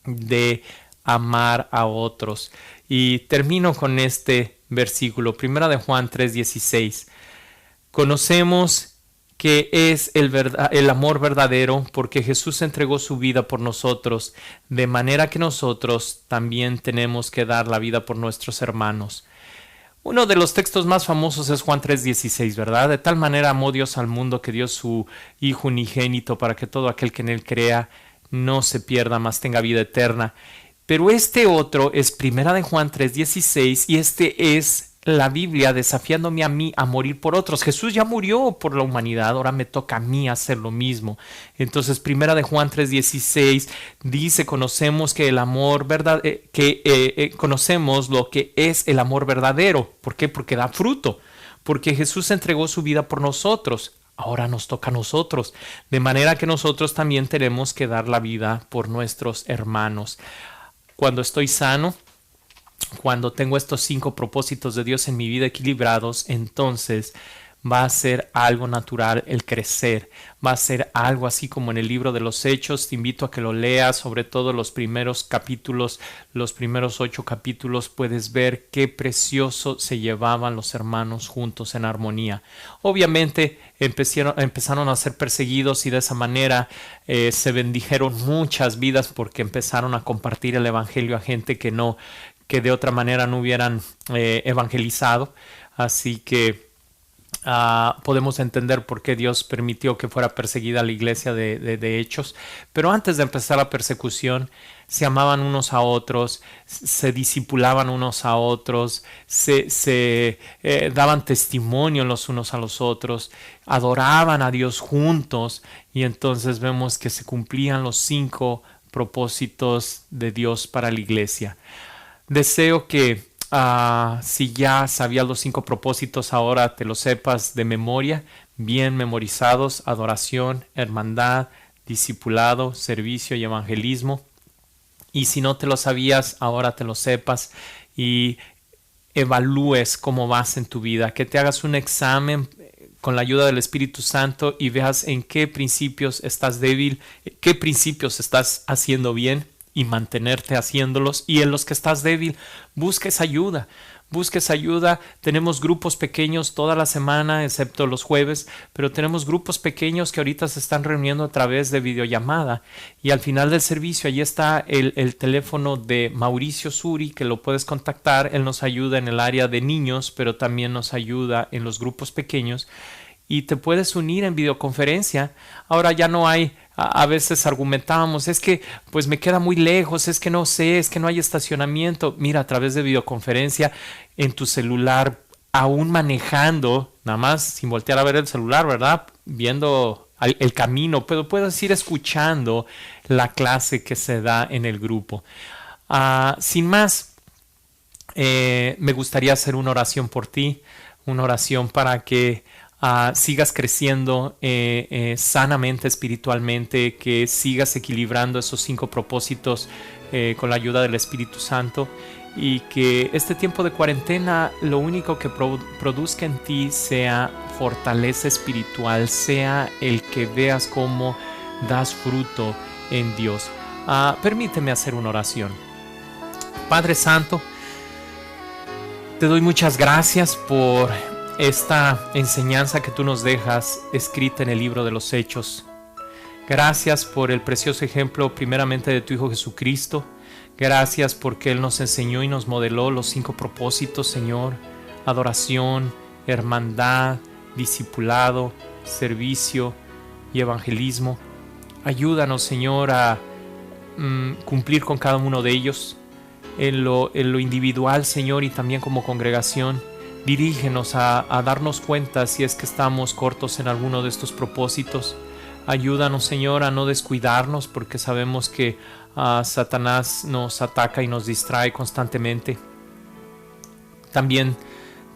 de amar a otros. Y termino con este versículo, 1 de Juan 3:16. Conocemos que es el amor verdadero, porque Jesús entregó su vida por nosotros, de manera que nosotros también tenemos que dar la vida por nuestros hermanos. Uno de los textos más famosos es Juan 3:16, ¿verdad? De tal manera amó Dios al mundo que dio su Hijo unigénito para que todo aquel que en él crea no se pierda, mas tenga vida eterna. Pero este otro es Primera de Juan 3:16 y este es la Biblia desafiándome a mí a morir por otros. Jesús ya murió por la humanidad, ahora me toca a mí hacer lo mismo. Entonces, Primera de Juan 3:16 dice, conocemos que el amor conocemos lo que es el amor verdadero. ¿Por qué? Porque da fruto. Porque Jesús entregó su vida por nosotros. Ahora nos toca a nosotros. De manera que nosotros también tenemos que dar la vida por nuestros hermanos. Cuando estoy sano, cuando tengo estos 5 propósitos de Dios en mi vida equilibrados, entonces va a ser algo natural el crecer, va a ser algo así como en el libro de los Hechos. Te invito a que lo leas, sobre todo los primeros capítulos, los primeros 8 capítulos, puedes ver qué precioso se llevaban los hermanos juntos en armonía. Obviamente empezaron a ser perseguidos y de esa manera se bendijeron muchas vidas porque empezaron a compartir el evangelio a gente que de otra manera no hubieran evangelizado. Así que podemos entender por qué Dios permitió que fuera perseguida la iglesia de Hechos. Pero antes de empezar la persecución, se amaban unos a otros, se discipulaban unos a otros, se daban testimonio los unos a los otros, adoraban a Dios juntos, y entonces vemos que se cumplían los 5 propósitos de Dios para la iglesia. Deseo que si ya sabías los 5 propósitos, ahora te los sepas de memoria, bien memorizados: adoración, hermandad, discipulado, servicio y evangelismo. Y si no te lo sabías, ahora te lo sepas y evalúes cómo vas en tu vida, que te hagas un examen con la ayuda del Espíritu Santo y veas en qué principios estás débil, qué principios estás haciendo bien y mantenerte haciéndolos, y en los que estás débil, busques ayuda. Tenemos grupos pequeños toda la semana, excepto los jueves, pero tenemos grupos pequeños que ahorita se están reuniendo a través de videollamada, y al final del servicio allí está el teléfono de Mauricio Suri, que lo puedes contactar. Él nos ayuda en el área de niños, pero también nos ayuda en los grupos pequeños, y te puedes unir en videoconferencia. Ahora ya no hay, a veces argumentábamos, es que pues me queda muy lejos, es que no sé, es que no hay estacionamiento. Mira, a través de videoconferencia en tu celular, aún manejando, nada más sin voltear a ver el celular, ¿verdad? Viendo el camino, pero puedes ir escuchando la clase que se da en el grupo. Sin más, me gustaría hacer una oración por ti, una oración para que sigas creciendo sanamente, espiritualmente, que sigas equilibrando esos 5 propósitos con la ayuda del Espíritu Santo, y que este tiempo de cuarentena lo único que produzca en ti sea fortaleza espiritual, sea el que veas cómo das fruto en Dios. Permíteme hacer una oración. Padre Santo, te doy muchas gracias por esta enseñanza que tú nos dejas escrita en el libro de los Hechos. Gracias por el precioso ejemplo primeramente de tu Hijo Jesucristo. Gracias porque Él nos enseñó y nos modeló los 5 propósitos, Señor: adoración, hermandad, discipulado, servicio y evangelismo. Ayúdanos, Señor, a cumplir con cada uno de ellos en lo individual, Señor, y también como congregación. Dirígenos a darnos cuenta si es que estamos cortos en alguno de estos propósitos. Ayúdanos, Señor, a no descuidarnos, porque sabemos que Satanás nos ataca y nos distrae constantemente. También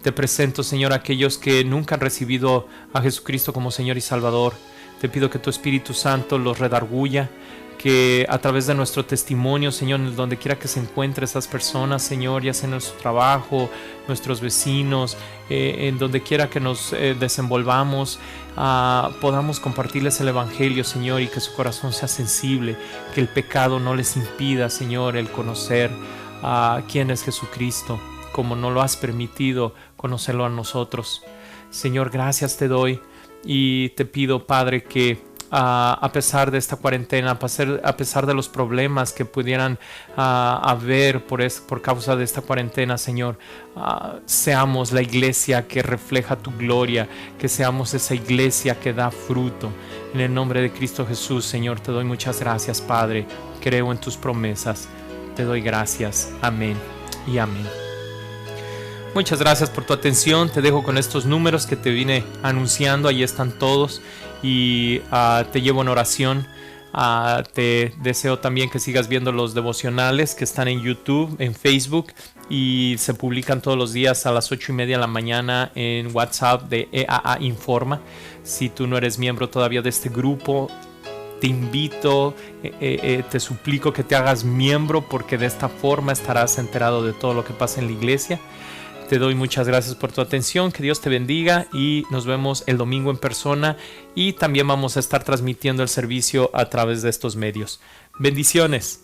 te presento, Señor, a aquellos que nunca han recibido a Jesucristo como Señor y Salvador. Te pido que tu Espíritu Santo los redarguya, que a través de nuestro testimonio, Señor, en donde quiera que se encuentre esas personas, Señor, ya sea en nuestro trabajo, nuestros vecinos, en donde quiera que nos desenvolvamos, podamos compartirles el Evangelio, Señor, y que su corazón sea sensible, que el pecado no les impida, Señor, el conocer quién es Jesucristo, como no lo has permitido conocerlo a nosotros. Señor, gracias te doy Y te pido, Padre, que a pesar de esta cuarentena, a pesar de los problemas que pudieran haber por causa de esta cuarentena, Señor, seamos la iglesia que refleja tu gloria, que seamos esa iglesia que da fruto. En el nombre de Cristo Jesús, Señor, te doy muchas gracias, Padre. Creo en tus promesas. Te doy gracias. Amén y amén. Muchas gracias por tu atención. Te dejo con estos números que te vine anunciando. Ahí están todos. Y te llevo en oración. Te deseo también que sigas viendo los devocionales que están en YouTube, en Facebook, y se publican todos los días a las 8:30 de la mañana en WhatsApp de EAA Informa. Si tú no eres miembro todavía de este grupo, te invito, te suplico que te hagas miembro, porque de esta forma estarás enterado de todo lo que pasa en la iglesia. Te doy muchas gracias por tu atención, que Dios te bendiga y nos vemos el domingo en persona, y también vamos a estar transmitiendo el servicio a través de estos medios. Bendiciones.